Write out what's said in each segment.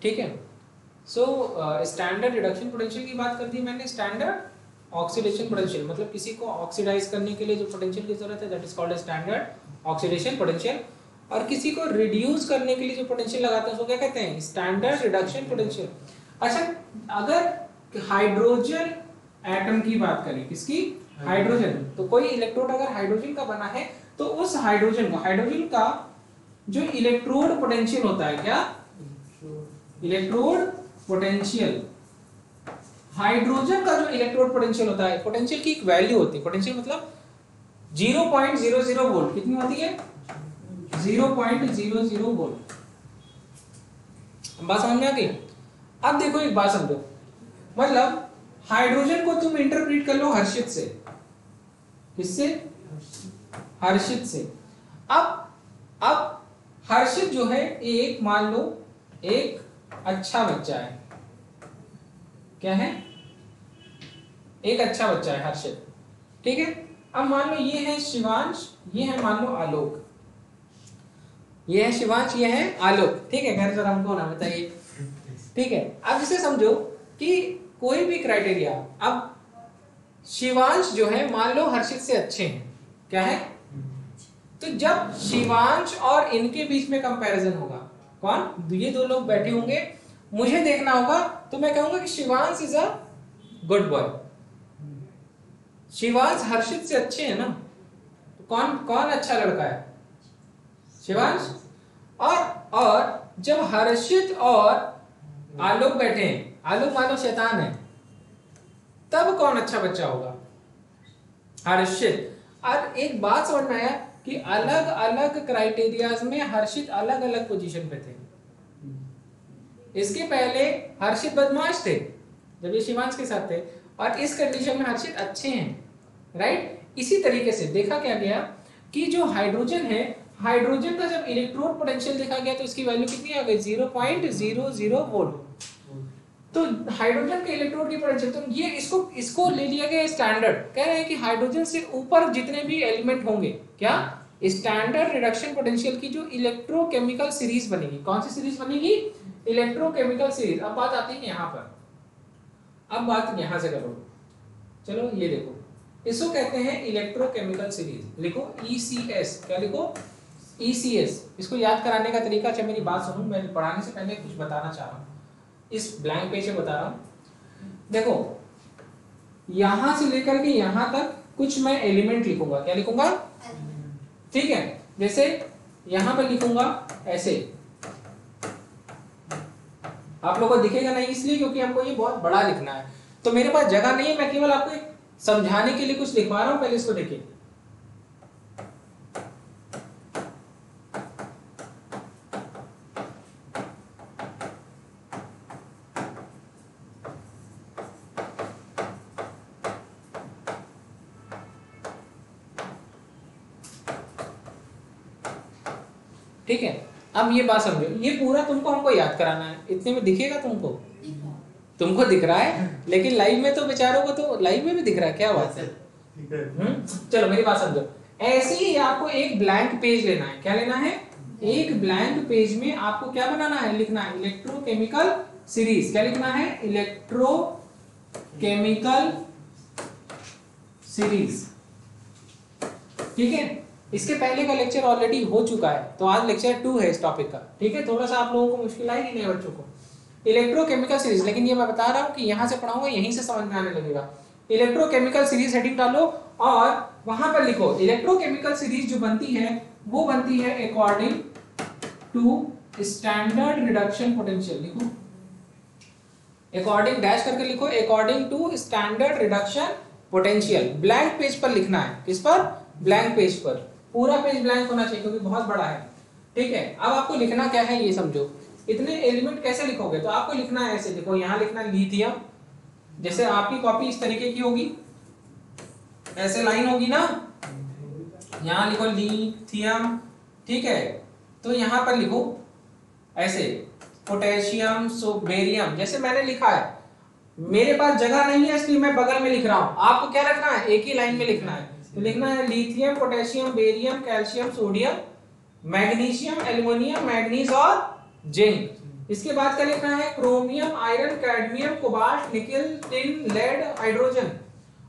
ठीक है। So standard reduction potential की बात कर दी मैंने। स्टैंडर्ड ऑक्सीडेशन पोटेंशियल मतलब किसी को ऑक्सीडाइज करने के लिए जो पोटेंशियल की जरूरत है that is called standard oxidation potential, और किसी को रिड्यूस करने के लिए जो पोटेंशियल लगाते हैं उसको क्या कहते हैं? Standard reduction potential. अच्छा, अगर हाइड्रोजन एटम की बात करें, किसकी? हाइड्रोजन। तो कोई इलेक्ट्रोड अगर हाइड्रोजन का बना है तो उस हाइड्रोजन का जो इलेक्ट्रोड पोटेंशियल होता है, क्या? Electrode potential. हाइड्रोजन का जो इलेक्ट्रोड पोटेंशियल होता है, पोटेंशियल की एक वैल्यू होती है। पोटेंशियल मतलब 0.00 वोल्ट। कितनी होती है? 0.00 वोल्ट। बात समझ में आ गई? अब देखो एक बात समझो, मतलब हाइड्रोजन को तुम इंटरप्रेट कर लो हर्षित से। किससे? हर्षित से। अब हर्षित जो है एक, मान लो एक अच्छा बच्चा है। क्या है? एक अच्छा बच्चा है हर्षित, ठीक है। अब मान लो ये है शिवांश, ये है मान लो आलोक। ये है शिवांश, ये है आलोक, ठीक है। खैर सर हमको ना बताइए, ठीक है। अब इसे समझो कि कोई भी क्राइटेरिया, अब शिवांश जो है मान लो हर्षित से अच्छे हैं, क्या है? तो जब शिवांश और इनके बीच में कंपैरिजन होगा, कौन? ये दो लोग बैठे होंगे, मुझे देखना होगा, तो मैं कहूंगा कि Shivansh is a good boy. Shivansh Harshit से अच्छे हैं ना, तो कौन कौन अच्छा लड़का है? शिवांश। और जब हर्षित और आलोक बैठे हैं, आलोक मानो शैतान है, तब कौन अच्छा बच्चा होगा? हर्षित। और एक बात समझ में आया कि अलग अलग क्राइटेरियाज में हर्षित अलग अलग पोजीशन पे थे। इसके पहले हर्षित बदमाश थे जब ये शिवांश के साथ थे, और इस कंडीशन में हर्षित अच्छे हैं, राइट। इसी तरीके से देखा क्या गया कि जो हाइड्रोजन है, हाइड्रोजन का जब इलेक्ट्रोड पोटेंशियल देखा गया तो इसकी वैल्यू कितनी आ गई? 0.00 वोल्ट। तो हाइड्रोजन के इलेक्ट्रोड की पोटेंशियल, तो ये इसको ले लिया गया स्टैंडर्ड। कह रहे हैं कि हाइड्रोजन से ऊपर जितने भी एलिमेंट होंगे, क्या? स्टैंडर्ड रिडक्शन पोटेंशियल की जो इलेक्ट्रोकेमिकल सीरीज बनेगी। कौन सी सीरीज बनेगी? Electrochemical series. अब बात आती है यहाँ पर, अब बात यहाँ से करो। चलो ये देखो, इसको कहते हैं इलेक्ट्रोकेमिकल सीरीज। लिखो ECS। क्या लिखो? ECS। इसको याद कराने का तरीका, अच्छा मेरी बात सुनो, मैं पढ़ाने से पहले कुछ बताना चाह रहा हूँ, इस ब्लैंक पेज पे बता रहा हूँ। देखो यहां से लेकर के यहां तक कुछ मैं एलिमेंट लिखूंगा। क्या लिखूंगा? ठीक है। जैसे यहां पर लिखूंगा ऐसे, आप लोगों को दिखेगा नहीं इसलिए क्योंकि हमको ये बहुत बड़ा लिखना है, तो मेरे पास जगह नहीं है, मैं केवल आपको एक समझाने के लिए कुछ लिखवा रहा हूं। पहले इसको देखिए, ठीक है। अब ये बात समझो, ये पूरा तुमको हमको याद कराना है, इतने में दिखेगा तुमको? तुमको दिख रहा है, लेकिन लाइव में तो बेचारों को तो लाइव में भी दिख रहा है। क्या बात है? चलो मेरी बात समझो। ऐसे ही आपको एक ब्लैंक पेज लेना है। क्या लेना है? एक ब्लैंक पेज में आपको क्या बनाना है? लिखना है इलेक्ट्रोकेमिकल सीरीज। क्या लिखना है? इलेक्ट्रोकेमिकल सीरीज, ठीक है। इसके पहले का लेक्चर ऑलरेडी हो चुका है, तो आज लेक्चर 2 है इस टॉपिक का, ठीक है। थोड़ा सा आप लोगों को मुश्किल आएगी नए बच्चों को, इलेक्ट्रोकेमिकल सीरीज। लेकिन ये मैं बता रहा हूँ कि यहाँ से पढ़ाऊंगा, यहीं से समझ में आने लगेगा। इलेक्ट्रोकेमिकल सीरीज हेडिंग डालो और वहां पर लिखो इलेक्ट्रोकेमिकल सीरीज जो बनती है वो बनती है according to standard reduction potential. लिखो अकॉर्डिंग डैश करके लिखो, according to standard reduction potential. Blank page पर लिखना है। किस पर? ब्लैंक पेज पर। पूरा पेज ब्लैंक होना चाहिए क्योंकि बहुत बड़ा है, ठीक है। अब आपको लिखना क्या है ये समझो। इतने एलिमेंट कैसे लिखोगे? तो आपको लिखना है ऐसे, देखो यहाँ लिखना लिथियम, जैसे आपकी कॉपी इस तरीके की होगी, ऐसे लाइन होगी ना, यहाँ लिखो लिथियम, ठीक है। तो यहाँ पर लिखो ऐसे पोटेशियम, बेरियम, जैसे मैंने लिखा है। मेरे पास जगह नहीं है इसलिए मैं बगल में लिख रहा हूं। आपको क्या रखना है? एक ही लाइन में लिखना है। तो लिखना है lithium, potassium, barium, calcium, sodium, magnesium, aluminium, manganese और जिंक। इसके बाद क्या लिखना है, chromium, iron, cadmium, cobalt, nickel, tin, lead, hydrogen.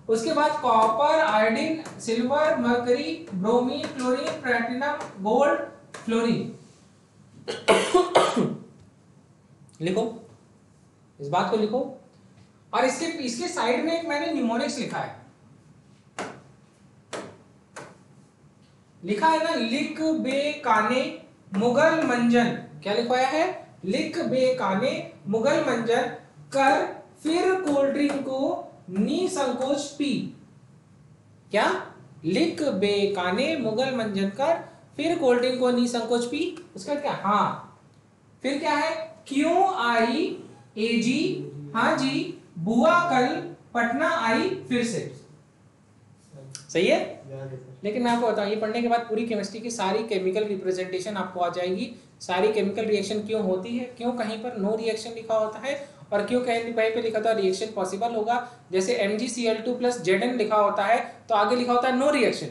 उसके बाद copper, iodine, silver, mercury, bromine, chlorine, platinum, gold, fluorine. लिखो, इस बात को लिखो। और इसके साइड में एक मैंने निमोनिक्स लिखा है, लिखा है ना, लिख बे काने मुगल मंजन। क्या लिखवाया है, लिख बे काने मुगल मंजन कर फिर कोल्ड ड्रिंक को निसंकोच पी। क्या, लिख बे काने मुगल मंजन कर फिर कोल्ड ड्रिंक को निसंकोच पी। उसका क्या, हाँ फिर क्या है, क्यों आई एजी, हाँ जी, बुआ कल पटना आई फिर से। सही है। लेकिन मैं आपको बताऊं, ये पढ़ने के बाद पूरी केमिस्ट्री की सारी केमिकल रिप्रेजेंटेशन आपको आ जाएगी, सारी केमिकल रिएक्शन क्यों होती है, क्यों कहीं पर नो रिएक्शन लिखा होता है और क्यों कहीं पे लिखा था रिएक्शन पॉसिबल होगा। जैसे MgCl2 प्लस Zn लिखा होता है तो आगे लिखा होता है नो रिएक्शन,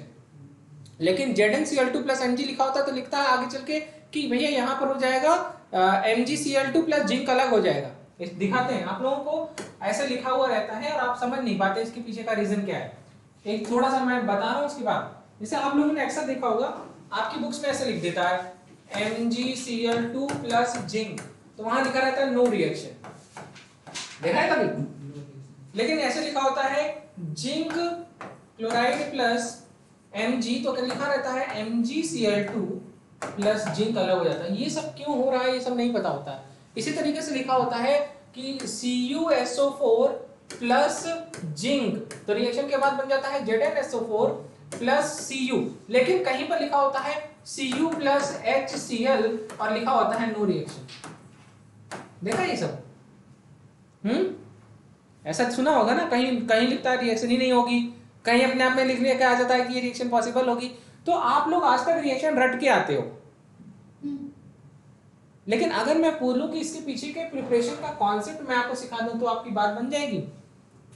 लेकिन ZnCl2 प्लस Mg लिखा होता है तो लिखता है आगे चल के कि भैया यहाँ पर हो जाएगा MgCl2 प्लस जिंक अलग हो जाएगा। दिखाते हैं आप लोगों को, ऐसे लिखा हुआ रहता है और आप समझ नहीं पाते इसके पीछे का रीजन क्या है। एक थोड़ा सा मैं बता रहा हूँ उसके बाद। जैसे आप लोगों ने अक्सर देखा होगा, आपकी बुक्स में ऐसे लिख देता है MgCl2 प्लस जिंक, तो वहां लिखा रहता है नो रिएक्शन, देखा है कभी? लेकिन ऐसे लिखा होता है जिंक क्लोराइड प्लस Mg, तो क्या लिखा रहता है MgCl2 प्लस जिंक अलग हो जाता है। ये सब क्यों हो रहा है ये सब नहीं पता होता। इसी तरीके से लिखा होता है कि CuSO4 प्लस जिंक, तो रिएक्शन के बाद बन जाता है ZnSO4 प्लस Cu, लेकिन कहीं पर लिखा होता है Cu प्लस HCl और लिखा होता है नो रिएक्शन। देखा ये सब? ऐसा सुना होगा ना, कहीं कहीं लिखता है रिएक्शन ही नहीं होगी, कहीं अपने आप में लिख लिया क्या आ जाता है कि ये रिएक्शन पॉसिबल होगी। तो आप लोग आज तक रिएक्शन रट के आते हो, लेकिन अगर मैं बोलूं कि इसके पीछे के प्रिपरेशन का कॉन्सेप्ट मैं आपको सिखा दूं तो आपकी बात बन जाएगी।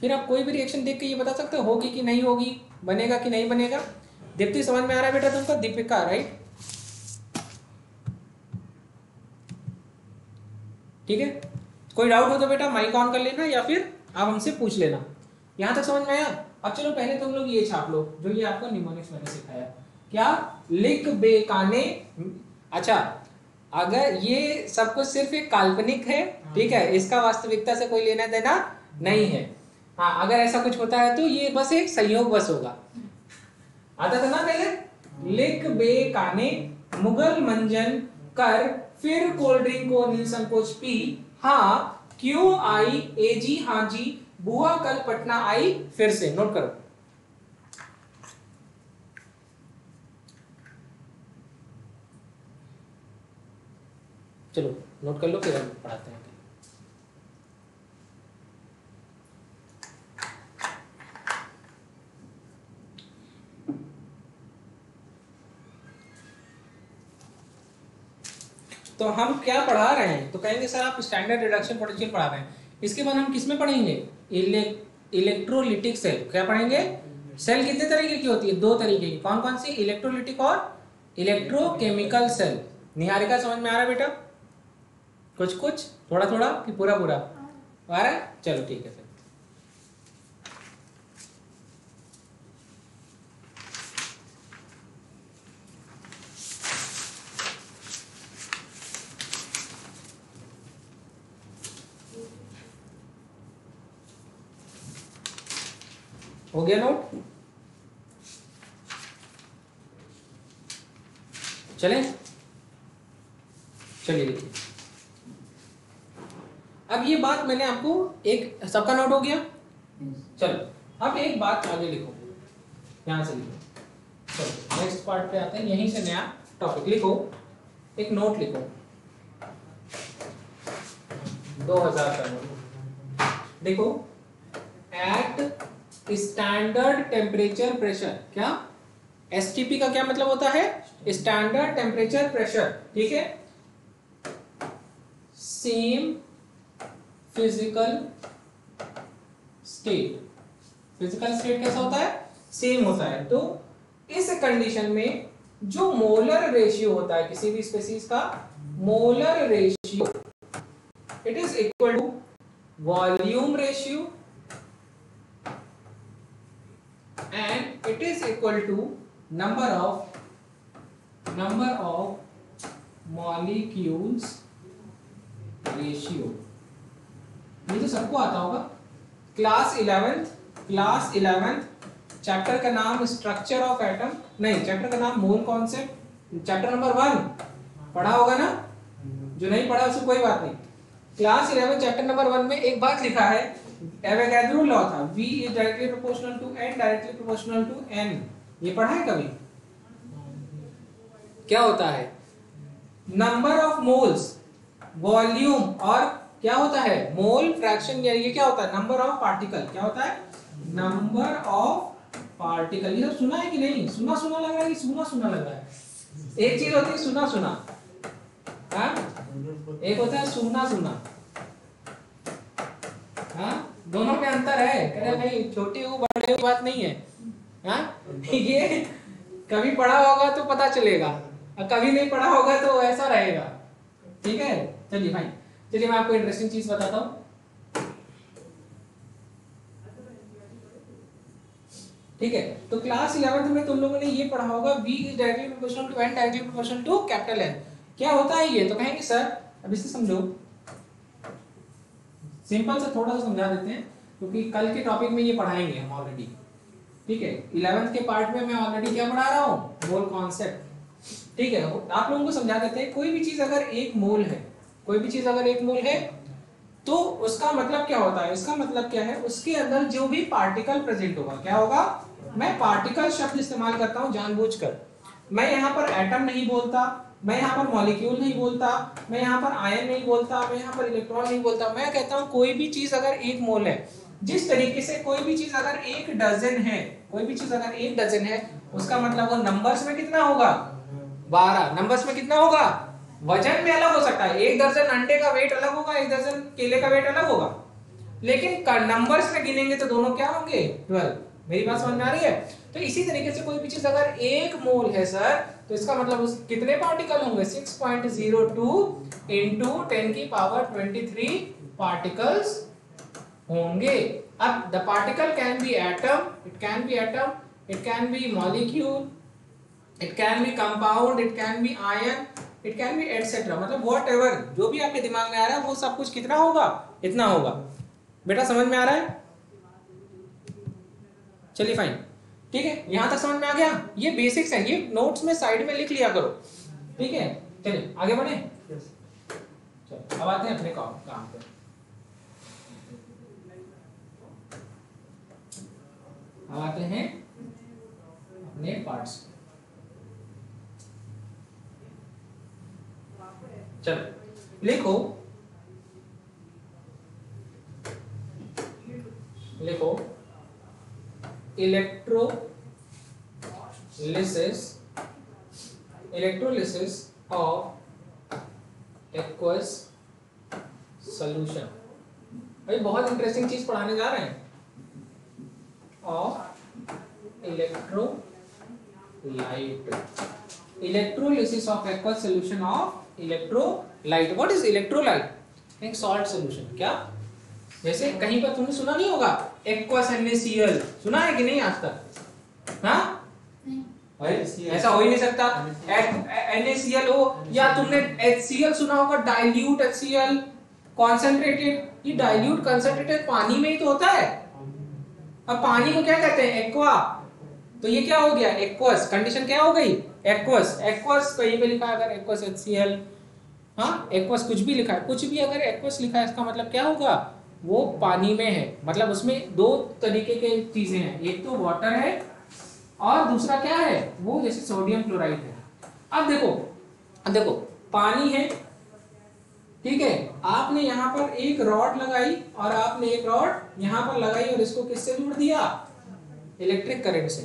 फिर आप कोई भी रिएक्शन देख के ये बता सकते हो होगी कि नहीं होगी, बनेगा कि नहीं बनेगा। दीप्ति समझ में आ रहा है बेटा तुमको? दीपिका, राइट? ठीक है, कोई डाउट हो तो बेटा माइक ऑन कर लेना या फिर आप हमसे पूछ लेना। यहां तक समझ में आया? अब चलो पहले तुम लोग ये छाप लो जो ये आपको निमोनिक्स मैंने सिखाया। क्या, लिख बेकाने। अच्छा, अगर ये सब कुछ सिर्फ एक काल्पनिक है, ठीक है, इसका वास्तविकता से कोई लेना देना नहीं है। हाँ, अगर ऐसा कुछ होता है तो ये बस एक संयोग बस होगा। आता था ना पहले, लिख बेकाने मुगल मंजन कर फिर कोल्ड ड्रिंक को निसंकोच पी, हाँ क्यों आई एजी, हाँ जी, बुआ कल पटना आई फिर से। नोट करो, चलो नोट कर लो फिर हम पढ़ाते हैं। तो हम क्या पढ़ा रहे हैं, तो कहेंगे सर आप स्टैंडर्ड रिडक्शन पोटेंशियल पढ़ा रहे हैं। इसके बाद हम किसमें पढ़ेंगे, इलेक्ट्रोलिटिक सेल। क्या पढ़ेंगे? सेल कितने तरीके की होती है? दो तरीके की। कौन कौन सी? इलेक्ट्रोलिटिक और इलेक्ट्रोकेमिकल सेल। निहारिका समझ में आ रहा है बेटा? कुछ कुछ, थोड़ा थोड़ा कि पूरा पूरा आ रहा है? चलो ठीक है फिर। हो गया नोट? चले, चलिए लिखिए। अब ये बात मैंने आपको एक, सबका नोट हो गया? चलो अब एक बात आगे लिखो, यहां से लिखो। चलो नेक्स्ट पार्ट पे आते हैं, यहीं से नया टॉपिक लिखो, एक नोट लिखो, 2000 का नोट। देखो, एट स्टैंडर्ड टेम्परेचर प्रेशर। क्या? एसटीपी का क्या मतलब होता है? स्टैंडर्ड टेम्परेचर प्रेशर, ठीक है। Same physical state. Physical state कैसा होता है? सेम होता है। तो इस कंडीशन में जो मोलर रेशियो होता है किसी भी स्पीशीज का, molar ratio it is equal to volume ratio and it is equal to number of molecules ratio। ये तो सबको आता होगा। क्लास 11th चैप्टर का नाम स्ट्रक्चर ऑफ एटम, नहीं चैप्टर का नाम मोल कॉन्सेप्ट, चैप्टर नंबर 1 पढ़ा होगा ना, जो नहीं पढ़ा उसको कोई बात नहीं। क्लास 11 चैप्टर नंबर 1 में एक बात लिखा है, एवोगैड्रो लॉ था, V is directly proportional to N, directly proportional to N। ये पढ़ा है कभी? क्या होता है? नंबर ऑफ मोल्स, वॉल्यूम, और क्या होता है मोल फ्रैक्शन, या ये क्या होता है नंबर ऑफ पार्टिकल, क्या होता है नंबर ऑफ पार्टिकल। ये सब सुना है कि नहीं? सुना सुना लग रहा है कि सुना सुना लग रहा है? एक चीज होती है सुना सुना, हाँ? एक होता है सुना सुना, हाँ? दोनों में अंतर है। कह रहे नहीं छोटे हो बड़े हो की बात नहीं है, हाँ? ये कभी पढ़ा होगा तो पता चलेगा, और कभी नहीं पढ़ा होगा तो ऐसा रहेगा। ठीक है, चलिए भाई, चलिए मैं आपको इंटरेस्टिंग चीज बताता हूँ। ठीक है, तो क्लास 11th में तुम लोगों ने ये पढ़ा होगा, V is directly proportional to N, directly proportional to capital N। क्या होता है ये? तो कहेंगे सर अब इसे समझो, सिंपल से थोड़ा सा समझा देते हैं, क्योंकि कल के टॉपिक में ये पढ़ाएंगे हम ऑलरेडी। ठीक है, 11th के पार्ट में मैं ऑलरेडी क्या पढ़ा रहा हूँ, मोल कॉन्सेप्ट। ठीक है, आप लोगों को समझा देते हैं, कोई भी चीज अगर एक मोल है, कोई भी चीज अगर एक मोल है तो उसका मतलब क्या होता है? इसका मतलब क्या है, उसके अंदर जो भी पार्टिकल प्रेजेंट होगा, क्या होगा? मैं पार्टिकल शब्द इस्तेमाल करता हूं जानबूझकर। मैं यहाँ पर एटम नहीं बोलता, मैं यहाँ पर मॉलिक्यूल नहीं बोलता, मैं यहाँ पर आयन नहीं बोलता, मैं यहाँ पर इलेक्ट्रॉन नहीं बोलता। मैं कहता हूँ कोई भी चीज अगर एक मोल है, जिस तरीके से कोई भी चीज अगर एक डजन है, कोई भी चीज अगर एक डजन है, उसका मतलब वो नंबर्स में कितना होगा? 12। नंबर्स में कितना होगा? वजन में अलग हो सकता है, एक दर्जन अंडे का वेट अलग होगा, एक दर्जन केले का वेट अलग होगा, लेकिन नंबर्स में गिनेंगे तो दोनों क्या होंगे? 12। मेरी बात समझ में आ रही है? तो इसी तरीके से कोई भी चीज अगर एक मोल है सर, तो इसका मतलब उस कितने पार्टिकल होंगे? 6.02 इंटू 10 की पावर 23 पार्टिकल्स होंगे। अब the particle can be atom, it can be molecule, it can be compound, it can be ion, it can be etcetera. मतलब वॉट एवर जो भी आपके दिमाग में आ रहा है वो सब कुछ कितना होगा? इतना होगा। बेटा समझ में आ रहा है? चलिए फाइन, ठीक है, यहां तक समझ में आ गया? ये बेसिक्स है, ये नोट्स में साइड में लिख लिया करो। ठीक है, चलिए आगे बढ़े। चलो अब आते हैं अपने काम पे। अब आते हैं अपने पार्ट्स। चलो लिखो इलेक्ट्रोलिसिस ऑफ एक्वस सॉल्यूशन। भाई बहुत इंटरेस्टिंग चीज पढ़ाने जा रहे हैं। Of electrolyte, electrolysis of aqueous solution of electrolyte. What is electrolyte? एक सॉल्ट सॉल्यूशन। क्या? जैसे कहीं पर तुमने सुना नहीं होगा एक्वस NaCl, सुना है कि नहीं आज तक? हाँ, ऐसा हो ही नहीं सकता। NaCl हो, या तुमने HCl सुना होगा, डाइल्यूट HCl, कॉन्सेंट्रेटेड। ये डाइल्यूट कंसंट्रेटेड पानी में ही तो होता है। अब पानी को क्या कहते हैं? एक्वा। तो ये क्या हो गया? एक्वस। कंडीशन क्या हो गई? एक्वस। एक्वस कहीं पे लिखा है अगर एक्वस HCl, हाँ एक्वस कुछ भी लिखा है, कुछ भी अगर एक्वस लिखा है इसका मतलब क्या होगा? वो पानी में है। मतलब उसमें दो तरीके के चीजें हैं, एक तो वाटर है और दूसरा क्या है? वो जैसे सोडियम क्लोराइड है। अब देखो पानी है, ठीक है, आपने यहाँ पर एक रॉड लगाई और आपने एक रॉड यहाँ पर लगाई और इसको किससे जोड़ दिया? इलेक्ट्रिक करंट से।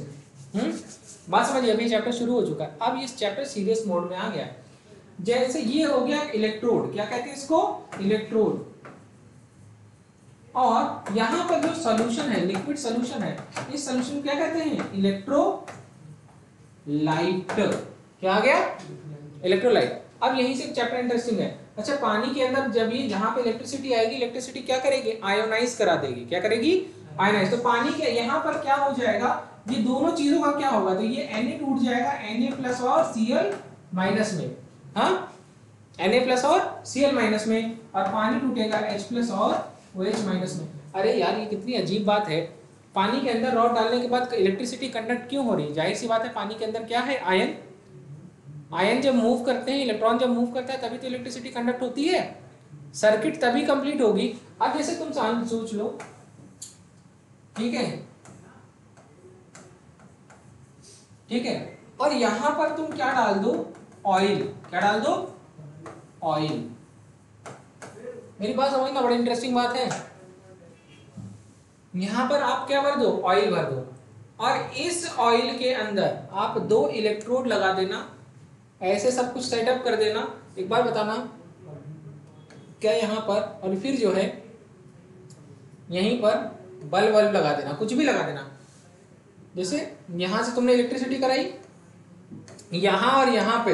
बात समझिए, अभी चैप्टर शुरू हो चुका है, अब ये चैप्टर सीरियस मोड में आ गया है। जैसे ये हो गया इलेक्ट्रोड, क्या कहते हैं इसको? इलेक्ट्रोड। और यहाँ पर जो सॉल्यूशन है, लिक्विड सॉल्यूशन है, इस सॉल्यूशन को क्या कहते हैं? इलेक्ट्रोलाइट। क्या आ गया? इलेक्ट्रोलाइट। अब यहीं से चैप्टर इंटरेस्टिंग है। अच्छा, पानी के अंदर जब ये जहां पे इलेक्ट्रिसिटी आएगी, इलेक्ट्रिसिटी क्या करेगी? आयोनाइज करा देगी। क्या करेगी? आयोनाइज। तो पानी के यहाँ पर क्या हो जाएगा, ये दोनों चीजों का क्या होगा, तो ये Na टूट जाएगा Na+ और Cl- में, हाँ Na+ और Cl- में, और पानी टूटेगा H+ और OH- में। अरे यार ये कितनी अजीब बात है, पानी के अंदर रॉड डालने के बाद इलेक्ट्रिसिटी कंडक्ट क्यों हो रही है? जाहिर सी बात है, पानी के अंदर क्या है? आयन। आयन जब मूव करते हैं, इलेक्ट्रॉन जब मूव करता है, तभी तो इलेक्ट्रिसिटी कंडक्ट होती है, सर्किट तभी कंप्लीट होगी। अब जैसे तुम सोच लो, ठीक है, ठीक है, और यहां पर तुम क्या डाल दो? ऑयल। क्या डाल दो? ऑयल। मेरी बात समझना, बड़ी इंटरेस्टिंग बात है। यहां पर आप क्या भर दो? ऑयल भर दो, और इस ऑयल के अंदर आप 2 इलेक्ट्रोड लगा देना, ऐसे सब कुछ सेटअप कर देना। एक बार बताना क्या यहां पर, और फिर जो है यहीं पर बल्ब लगा देना, कुछ भी लगा देना। जैसे यहां से तुमने इलेक्ट्रिसिटी कराई, यहां और यहां पे,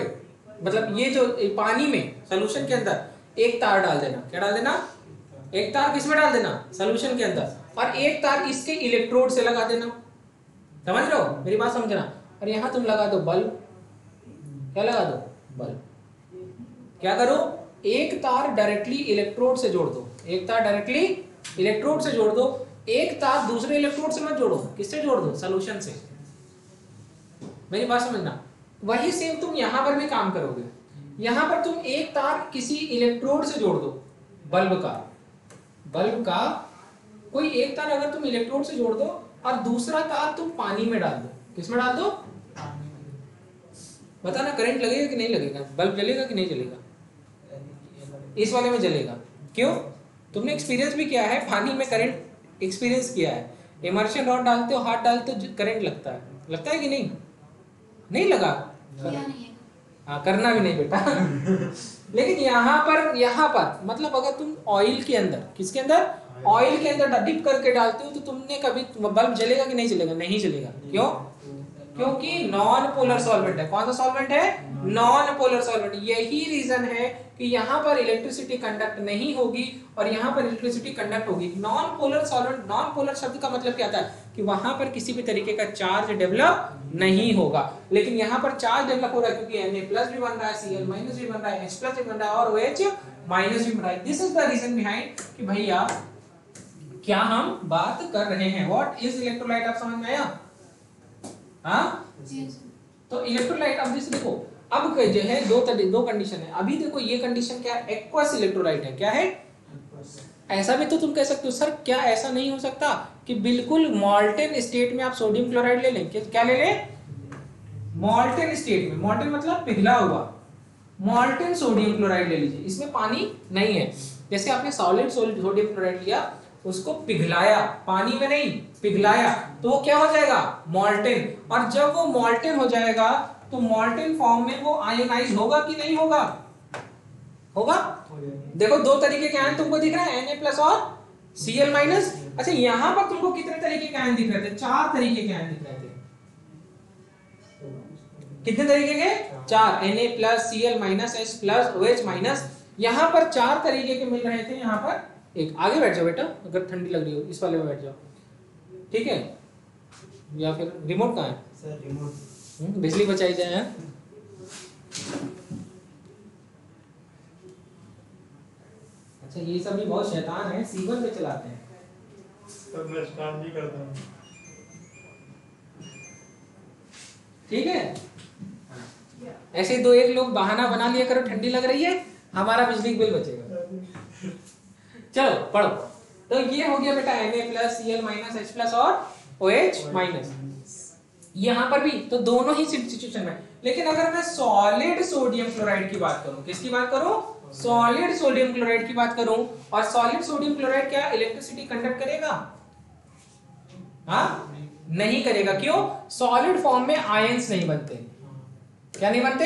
मतलब ये जो पानी में सॉल्यूशन के अंदर एक तार डाल देना। क्या डाल देना? एक तार किसमें डाल देना? सॉल्यूशन के अंदर, और एक तार इसके इलेक्ट्रोड से लगा देना। समझ रहे हो? मेरी बात समझना। और यहां तुम लगा दो बल्ब। क्या लगा दो? बल्ब। क्या करो? एक तार डायरेक्टली इलेक्ट्रोड से जोड़ दो, एक तार डायरेक्टली इलेक्ट्रोड से जोड़ दो, एक तार दूसरे इलेक्ट्रोड से मत जोड़ो। किससे जोड़ दो? सॉल्यूशन से। मेरी बात समझना। वही सेम तुम यहां पर भी काम करोगे। यहां पर तुम एक तार किसी इलेक्ट्रोड से जोड़ दो, बल्ब का, बल्ब का कोई एक तार अगर तुम इलेक्ट्रोड से जोड़ दो, और दूसरा तार तुम पानी में डाल दो। किसमें डाल दो? बताना, करंट लगेगा कि नहीं लगेगा? बल्ब जलेगा कि नहीं जलेगा? इस वाले में जलेगा। क्यों? तुमने एक्सपीरियंस भी किया है, पानी में करंट एक्सपीरियंस किया है। इमर्शन रॉड डालते हो, हाथ डालते हो, करंट लगता है। लगता है कि नहीं? नहीं लगा? हाँ, करना भी नहीं बेटा। लेकिन यहाँ पर मतलब अगर तुम ऑयल के अंदर, किसके अंदर? ऑयल के अंदर डिप करके डालते हो, तो तुमने कभी बल्ब जलेगा कि नहीं जलेगा? नहीं जलेगा। क्यों? क्योंकि नॉन पोलर सॉल्वेंट है। कौन सा सॉल्वेंट है? Non polar solvent. यही रीजन है कि यहाँ पर इलेक्ट्रिसिटी कंडक्ट नहीं होगी और यहाँ पर इलेक्ट्रिसिटी कंडक्ट होगी। Non polar solvent, non polar शब्द का मतलब क्या था? कि वहां पर किसी भी तरीके का चार्ज डेवलप नहीं होगा। लेकिन यहाँ पर चार्ज डेवलप हो रहा है, क्योंकि Na+ भी बन रहा है, Cl- भी बन रहा है, H+ भी बन रहा है, और OH- भी बन रहा है। This is the reason behind कि भैया क्या हम बात कर रहे हैं। What is electrolyte? आप समझ में आया? हाँ, तो इलेक्ट्रोलाइट, अब जैसे देखो, अब जो है दो कंडीशन है। अभी देखो ये कंडीशन क्या है? एक्वस इलेक्ट्रोलाइट है। क्या है? ऐसा भी तो तुम कह सकते हो, सर क्या ऐसा नहीं हो सकता कि बिल्कुल मॉल्टेन स्टेट में आप सोडियम क्लोराइड ले लें? क्या ले लें? मॉल्टेन स्टेट में, मॉल्टेन मतलब पिघला हुआ, मॉल्टेन सोडियम क्लोराइड ले लीजिए, इसमें पानी नहीं है। जैसे आपने सॉलिड सोडियम क्लोराइड लिया, उसको पिघलाया, पानी में नहीं, पिघलाया, तो वो क्या हो जाएगा? मॉल्टेन। और जब वो मॉल्टेन हो जाएगा, तो मॉल्टेन फॉर्म में वो आयोनाइज होगा कि नहीं होगा? होगा। देखो दो तरीके के आयन तुमको दिख रहा है, Na+ और Cl-। अच्छा, यहां पर तुमको कितने तरीके के आयन दिख रहे थे? 4 तरीके के आयन दिख रहे थे। कितने तरीके के? 4। Na+, Cl-, H+, OH-। यहां पर 4 तरीके के मिल रहे थे। यहां पर एक, आगे बैठ जाओ बेटा, अगर ठंडी लग रही हो इस वाले में बैठ जाओ, ठीक है? या फिर रिमोट कहाँ है? Sir remote. बिजली बचाई जाए। अच्छा, ये सब भी बहुत शैतान है, C1 पे चलाते हैं। तब मैं स्टार्ट भी करता हूँ। ठीक है, ऐसे दो एक लोग बहाना बना लिया करो, ठंडी लग रही है, हमारा बिजली बिल बचेगा। चलो पढ़ो। तो ये हो गया बेटा Na+, Cl-, H+ और OH-। यहां पर भी तो दोनों ही सिचुएशन में। लेकिन अगर मैं सॉलिड सोडियम क्लोराइड की बात करूं, किसकी बात करूं? सॉलिड सोडियम क्लोराइड की बात करूं, और सॉलिड सोडियम क्लोराइड क्या इलेक्ट्रिसिटी कंडक्ट करेगा? हाँ, नहीं करेगा। क्यों? सॉलिड फॉर्म में आयंस नहीं बनते। क्या नहीं बनते?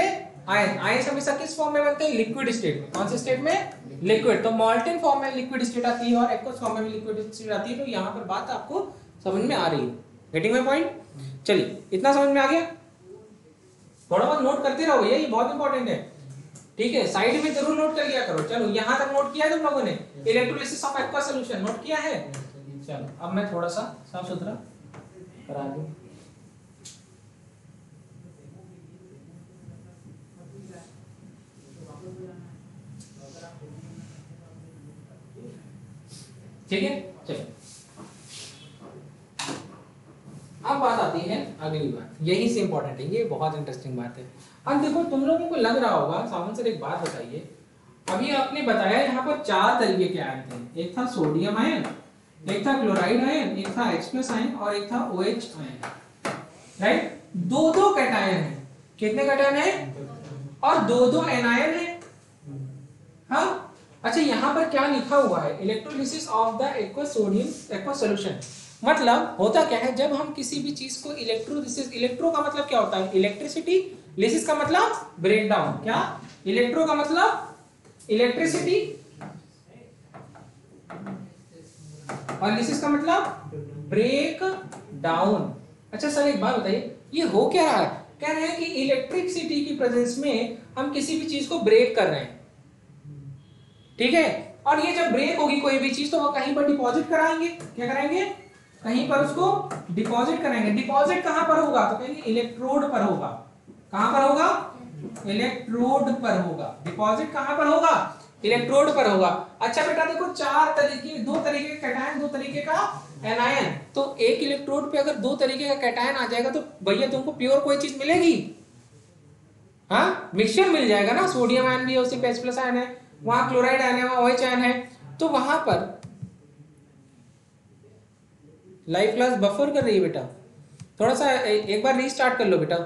आयन। आयंस हमेशा किस फॉर्म में बनते हैं? लिक्विड स्टेट में। कौन से स्टेट में? लिक्विड। तो मॉल्टेन फॉर्म में लिक्विड स्टेट आती है और एक्वस फॉर्म में लिक्विड स्टेट आती है। तो यहाँ पर बात आपको समझ में आ रही है। Getting my point? चलिए, इतना समझ में आ गया? थोड़ा बहुत नोट करते रहो भैया, ये बहुत इंपॉर्टेंट है, ठीक है, साइड में जरूर नोट कर लिया करो। चलो यहां तक नोट किया है तुम लोगों ने, electrolysis of aqua solution note किया है। चलो अब मैं थोड़ा सा साफ सुथरा करा दूं। ठीक है, चलो अब बात आती है अगली बात, यही से इंपॉर्टेंट है, ये बहुत इंटरेस्टिंग बात है। अब देखो तुम लोगों को लग रहा होगा, सावन सर एक बात बताइए, अभी आपने बताया यहाँ पर 4 तरीके के आयन थे, एक था सोडियम आयन, एक था क्लोराइड आयन, एक था H+ आयन और एक था OH आयन, राइट। 2-2 कैटायन है, कितने कैटायन है, और 2-2 एनायन है। हाँ अच्छा, यहाँ पर क्या लिखा हुआ है, electrolysis of the aqua sodium aqua solution. मतलब होता क्या है, जब हम किसी भी चीज को इलेक्ट्रोलिसिस, इलेक्ट्रो का मतलब क्या होता है इलेक्ट्रिसिटी, लिसिस का मतलब ब्रेक डाउन, क्या इलेक्ट्रो का मतलब इलेक्ट्रिसिटी और लिसिस का मतलब ब्रेक डाउन। अच्छा सर एक बात बताइए, ये हो क्या रहा है, कह रहे हैं कि इलेक्ट्रिसिटी की प्रेजेंस में हम किसी भी चीज को ब्रेक कर रहे हैं, ठीक है, और ये जब ब्रेक होगी कोई भी चीज तो वो कहीं पर डिपॉजिट कराएंगे, क्या कराएंगे, कहीं पर उसको डिपॉजिट कराएंगे। डिपॉजिट कहां पर होगा, तो कहेंगे इलेक्ट्रोड पर होगा। कहां पर होगा, इलेक्ट्रोड पर होगा। डिपॉजिट कहां पर होगा, इलेक्ट्रोड पर होगा। अच्छा बेटा देखो 4 तरीके, 2 तरीके का कैटायन, 2 तरीके का एनायन, तो एक इलेक्ट्रोड पे अगर 2 तरीके का कैटायन आ जाएगा तो भैया तुमको प्योर कोई चीज मिलेगी, हाँ मिक्सचर मिल जाएगा ना। सोडियम आयन भी है, उसी पे H+ आयन है, वहां क्लोराइड आयन है, वहां OH आयन है, तो वहां पर लाइव क्लास बफर कर रही है बेटा, थोड़ा सा एक बार रीस्टार्ट कर लो बेटा,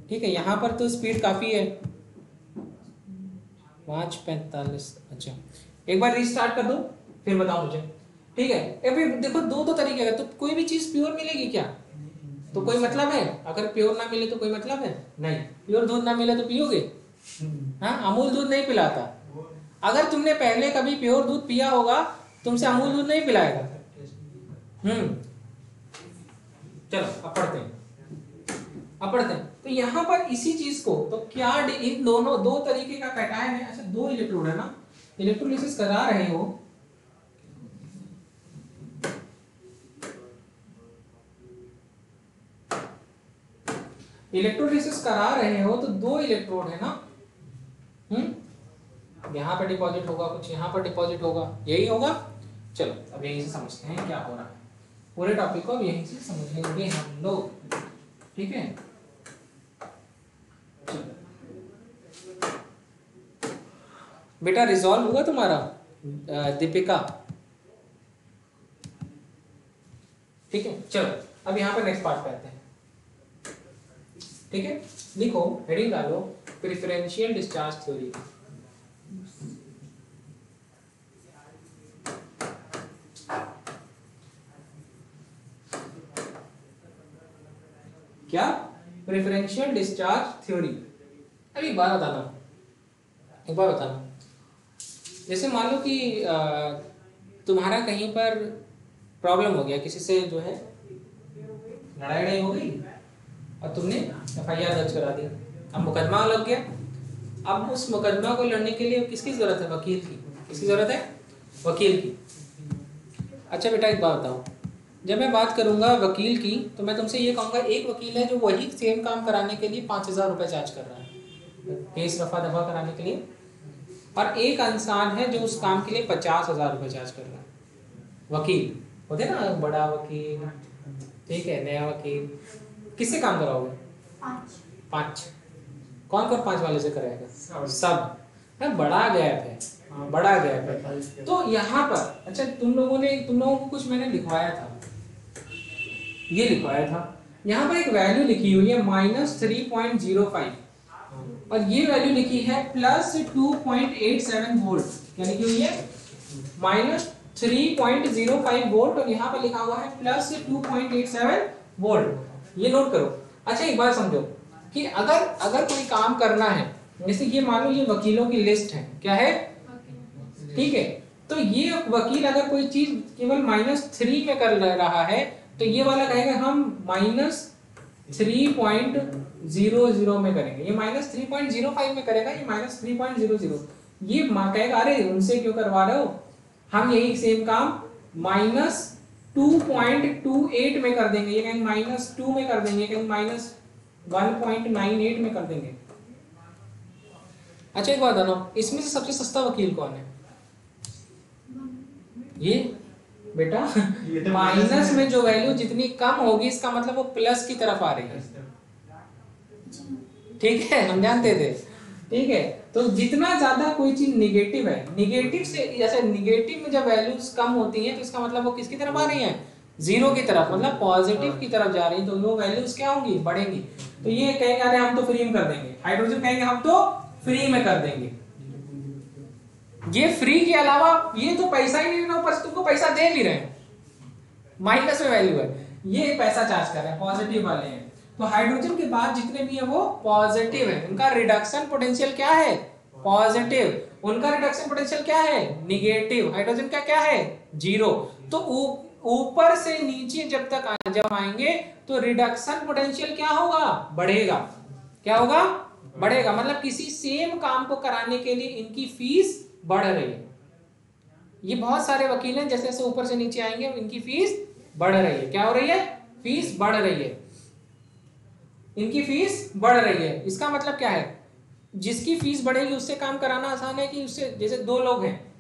ठीक है। यहाँ पर तो स्पीड काफी है 5:45, अच्छा एक बार रीस्टार्ट कर दो फिर बताओ मुझे, ठीक है। अभी देखो 2 तरीके का, तो कोई भी चीज प्योर मिलेगी क्या, तो कोई मतलब है, अगर प्योर ना मिले तो कोई मतलब है नहीं। प्योर दूध ना मिले तो पियोगे, हाँ अमूल दूध नहीं पिलाता, अगर तुमने पहले कभी प्योर दूध पिया होगा तुमसे अमूल दूध नहीं पिलाएगा। चलो अब पढ़ते हैं, तो यहाँ पर इसी चीज को, तो क्या इन दोनों 2 तरीके का कैटायन है, अच्छा 2 इलेक्ट्रोड है ना, इलेक्ट्रोलिसिस करा रहे हो, इलेक्ट्रोलिसिस करा रहे हो तो 2 इलेक्ट्रोड है ना, यहाँ पर डिपॉजिट होगा, कुछ यहाँ पर डिपॉजिट होगा, यही होगा। चलो अब यहीं से समझते हैं क्या हो रहा है, पूरे टॉपिक को अब यहीं से समझेंगे हम लोग, ठीक है। बेटा रिजॉल्व हुआ तुम्हारा दीपिका, ठीक है। चलो अब यहाँ पर नेक्स्ट पार्ट पे आते हैं, ठीक है। लिखो, हेडिंग डालो प्रेफरेंशियल डिस्चार्ज थ्योरी। क्या, प्रेफरेंशियल डिस्चार्ज थ्योरी। अभी एक बात बताना, जैसे मान लो कि तुम्हारा कहीं पर प्रॉब्लम हो गया, किसी से जो है लड़ाई हो गई और तुमने FIR दर्ज करा दी, अब मुकदमा लग गया। अब उस मुकदमा को लड़ने के लिए किसकी जरूरत है, वकील की। किसकी जरूरत है, वकील की। अच्छा बेटा एक बात बताओ, जब मैं बात करूंगा वकील की तो मैं तुमसे ये कहूंगा, एक वकील है जो वही सेम काम कराने के लिए 5,000 रुपए चार्ज कर रहा है केस रफा दफा कराने के लिए, और एक इंसान है जो उस काम के लिए 50,000 रुपए चार्ज कर रहा है। वकील होते ना, बड़ा वकील, ठीक है, नया वकील, किससे काम कराओगे, 5। कौन 5 वाले से कराएगा, सब है, बड़ा गैप है, बड़ा गैप है। तो यहाँ पर अच्छा तुम लोगों को कुछ मैंने लिखवाया था, ये लिखवाया था, यहाँ पर एक वैल्यू लिखी हुई है -3.05 और ये वैल्यू लिखी है +2.87 वोल्ट, क्या लिखी हुई है, -3.05 वोल्ट और यहाँ पर लिखा हुआ है +2.87 वोल्ट। ये नोट करो। अच्छा एक बात समझो कि अगर कोई काम करना है, जैसे ये मान लो ये वकीलों की लिस्ट है, क्या है, ठीक है, तो ये वकील अगर कोई चीज केवल -3 में कर रहा है तो ये वाला कहेगा हम 3.00 में करेंगे, ये माइनस 3.05 में करेगा, ये माइनस 3.00। ये कहेगा अरे उनसे क्यों करवा रहे हो, हम यही सेम काम माइनस 2.28 में कर देंगे, ये कहेंगे माइनस 2 में कर देंगे, कहेंगे माइनस 1.98 में कर देंगे। अच्छा एक बात बताना, इसमें से सबसे सस्ता वकील कौन है? ये बेटा माइनस में जो वैल्यू जितनी कम होगी इसका मतलब वो प्लस की तरफ आ रही है, ठीक है, हम जानते थे, ठीक है। तो जितना ज्यादा कोई चीज निगेटिव है, निगेटिव से जैसे निगेटिव में जब वैल्यूज कम होती हैं तो इसका मतलब वो किसकी तरफ आ रही हैं? जीरो की तरफ, मतलब पॉजिटिव की तरफ जा रही है, तो वो वैल्यूज क्या होंगी? बढ़ेंगी। तो ये कहेंगे अरे हम तो फ्री में कर देंगे, हाइड्रोजन कहेंगे हम तो फ्री में कर देंगे। ये फ्री के अलावा ये तो पैसा ही नहीं लेना, ऊपर से तुमको पैसा दे भी रहे हैं, माइनस में वैल्यू है, ये पैसा चार्ज कर रहे हैं, पॉजिटिव वाले हैं। तो हाइड्रोजन के बाद जितने भी है वो पॉजिटिव है, उनका रिडक्शन पोटेंशियल क्या है? पॉजिटिव। उनका रिडक्शन पोटेंशियल क्या है? निगेटिव। हाइड्रोजन का क्या है? जीरो। तो ऊपर से नीचे जब आएंगे तो रिडक्शन पोटेंशियल क्या होगा? बढ़ेगा। क्या होगा? बढ़ेगा। मतलब किसी सेम काम को कराने के लिए इनकी फीस बढ़ रही है। ये बहुत सारे वकील हैं, जैसे जैसे ऊपर से नीचे आएंगे इनकी फीस बढ़ रही है। क्या हो रही है? फीस बढ़ रही है, इनकी फीस बढ़ रही है। इसका मतलब क्या है? जिसकी फीस बढ़ेगी उससे काम कराना आसान है कि उससे, जैसे दो लोग हैं,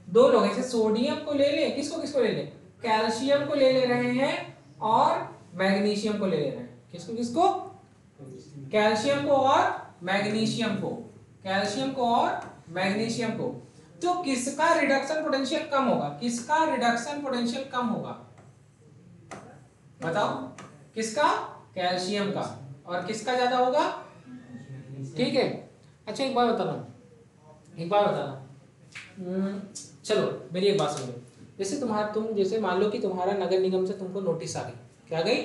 जैसे सोडियम को ले ले, किसको ले ले? कैल्शियम को ले रहे हैं और मैग्नीशियम को ले रहे हैं। किसको? कैल्शियम को और मैग्नीशियम को, तो किसका रिडक्शन पोटेंशियल कम होगा? किसका रिडक्शन पोटेंशियल कम होगा? बताओ, किसका? कैल्शियम का। और किसका ज्यादा होगा? ठीक है। अच्छा एक बात बताना, चलो मेरी एक बात सुनो। जैसे तुम जैसे मान लो कि तुम्हारा नगर निगम से तुमको नोटिस आ गई। क्या आ गई?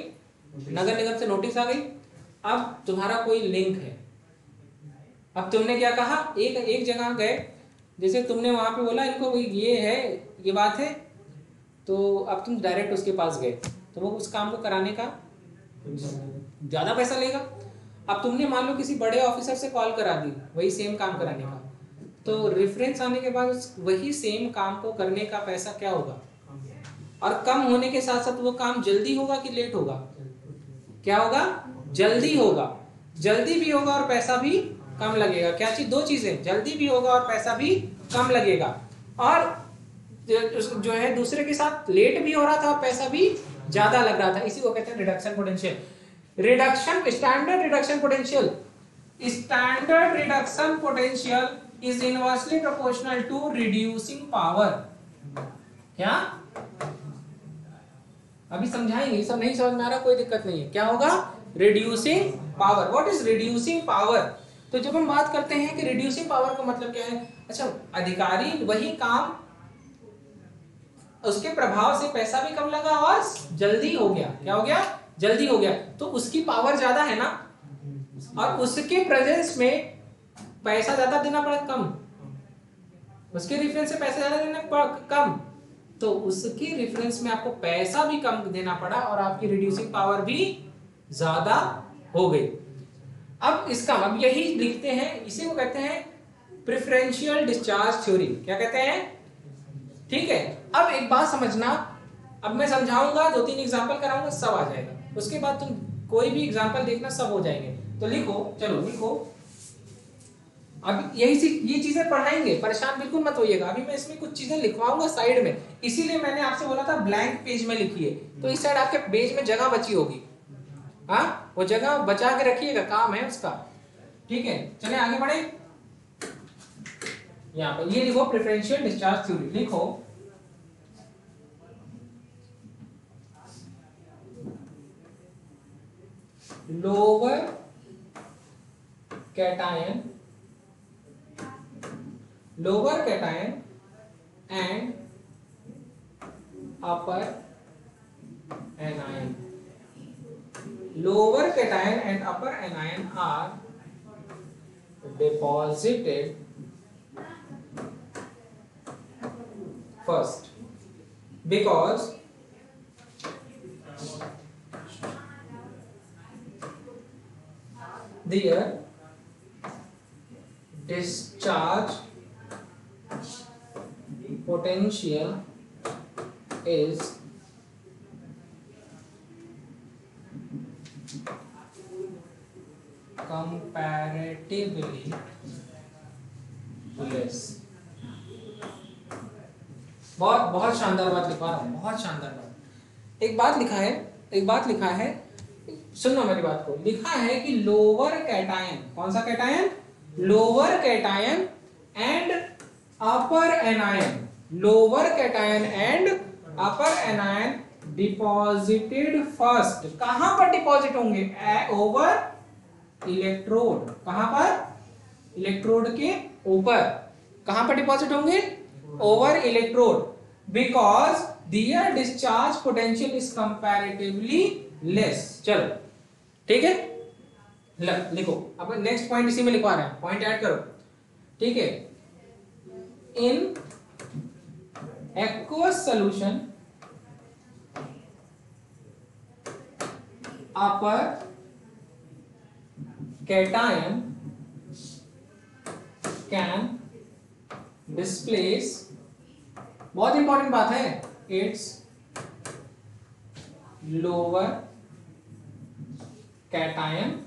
नगर निगम से नोटिस आ गई। अब तुम्हारा कोई लिंक है, अब तुमने क्या कहा, एक जगह गए, जैसे तुमने वहां पे बोला इनको ये है, ये बात है, तो अब तुम डायरेक्ट उसके पास गए, तो वो उस काम को कराने का ज्यादा पैसा लेगा। अब तुमने मान लो किसी बड़े ऑफिसर से कॉल करा दी वही सेम काम कराने का, तो रेफरेंस आने के बाद वही सेम काम को करने का पैसा क्या होगा? और कम होने के साथ साथ वो काम जल्दी होगा कि लेट होगा? क्या होगा? जल्दी होगा। जल्दी भी होगा और पैसा भी कम लगेगा। क्या चीज? दो चीजें, जल्दी भी होगा और पैसा भी कम लगेगा। और जो है दूसरे के साथ लेट भी हो रहा था और पैसा भी ज्यादा लग रहा था। इसी को कहते हैं reduction potential. Standard reduction potential is inversely proportional to reducing power. क्या? अभी समझाएंगे, सब नहीं समझ में आ रहा कोई दिक्कत नहीं है। क्या होगा? Reducing power. What is reducing power? तो जब हम बात करते हैं कि रिड्यूसिंग पावर का मतलब क्या है, अच्छा अधिकारी वही काम, उसके प्रभाव से पैसा भी कम लगा और जल्दी हो गया। क्या हो गया? जल्दी हो गया। तो उसकी पावर ज्यादा है ना, और उसके प्रेजेंस में पैसा ज्यादा देना पड़ा कम, उसके रेफरेंस से पैसा ज्यादा देना पड़ा कम, तो उसके रेफरेंस में आपको पैसा भी कम देना पड़ा और आपकी रिड्यूसिंग पावर भी ज्यादा हो गई। अब यही लिखते हैं, इसी को कहते हैं प्रेफरेंशियल डिस्चार्ज थ्योरी। क्या कहते हैं? ठीक है। अब एक बात समझना, अब मैं समझाऊंगा, 2-3 एग्जांपल कराऊंगा, सब आ जाएगा। उसके बाद तुम कोई भी एग्जांपल देखना, सब हो जाएंगे। तो लिखो, चलो लिखो। अब ये चीजें पढ़ाएंगे, परेशान बिल्कुल मत होइएगा। अभी मैं इसमें कुछ चीजें लिखवाऊंगा साइड में, इसीलिए मैंने आपसे बोला था ब्लैंक पेज में लिखिए, तो इस साइड आपके पेज में जगह बची होगी। हाँ, वो जगह बचा के रखिएगा, काम है उसका। ठीक है, चले आगे बढ़े। यहाँ पर ये लिखो, प्रेफरेंशियल डिस्चार्ज थ्योरी लिखो। Lower cation and upper anion. Lower cation and upper anion are deposited first because their discharge potential is comparatively less। बहुत बहुत शानदार बात लिखवा रहा हूँ, बहुत शानदार बात। एक बात लिखा है, सुनना मेरी बात को। लिखा है कि लोअर कैटायन, कौन सा cation? Lower cation and upper anion, lower cation and upper anion deposited first. कहां पर डिपॉजिट होंगे? Over electrode. कहां पर? इलेक्ट्रोड के ऊपर। कहां पर डिपॉजिट होंगे? Over electrode. Because their discharge potential is comparatively less. चलो ठीक है, लिखो। अब नेक्स्ट पॉइंट इसी में लिखवा रहे हैं, पॉइंट ऐड करो। ठीक है, इन aqueous solution upper cation can displace, बहुत इंपॉर्टेंट बात है, its lower cation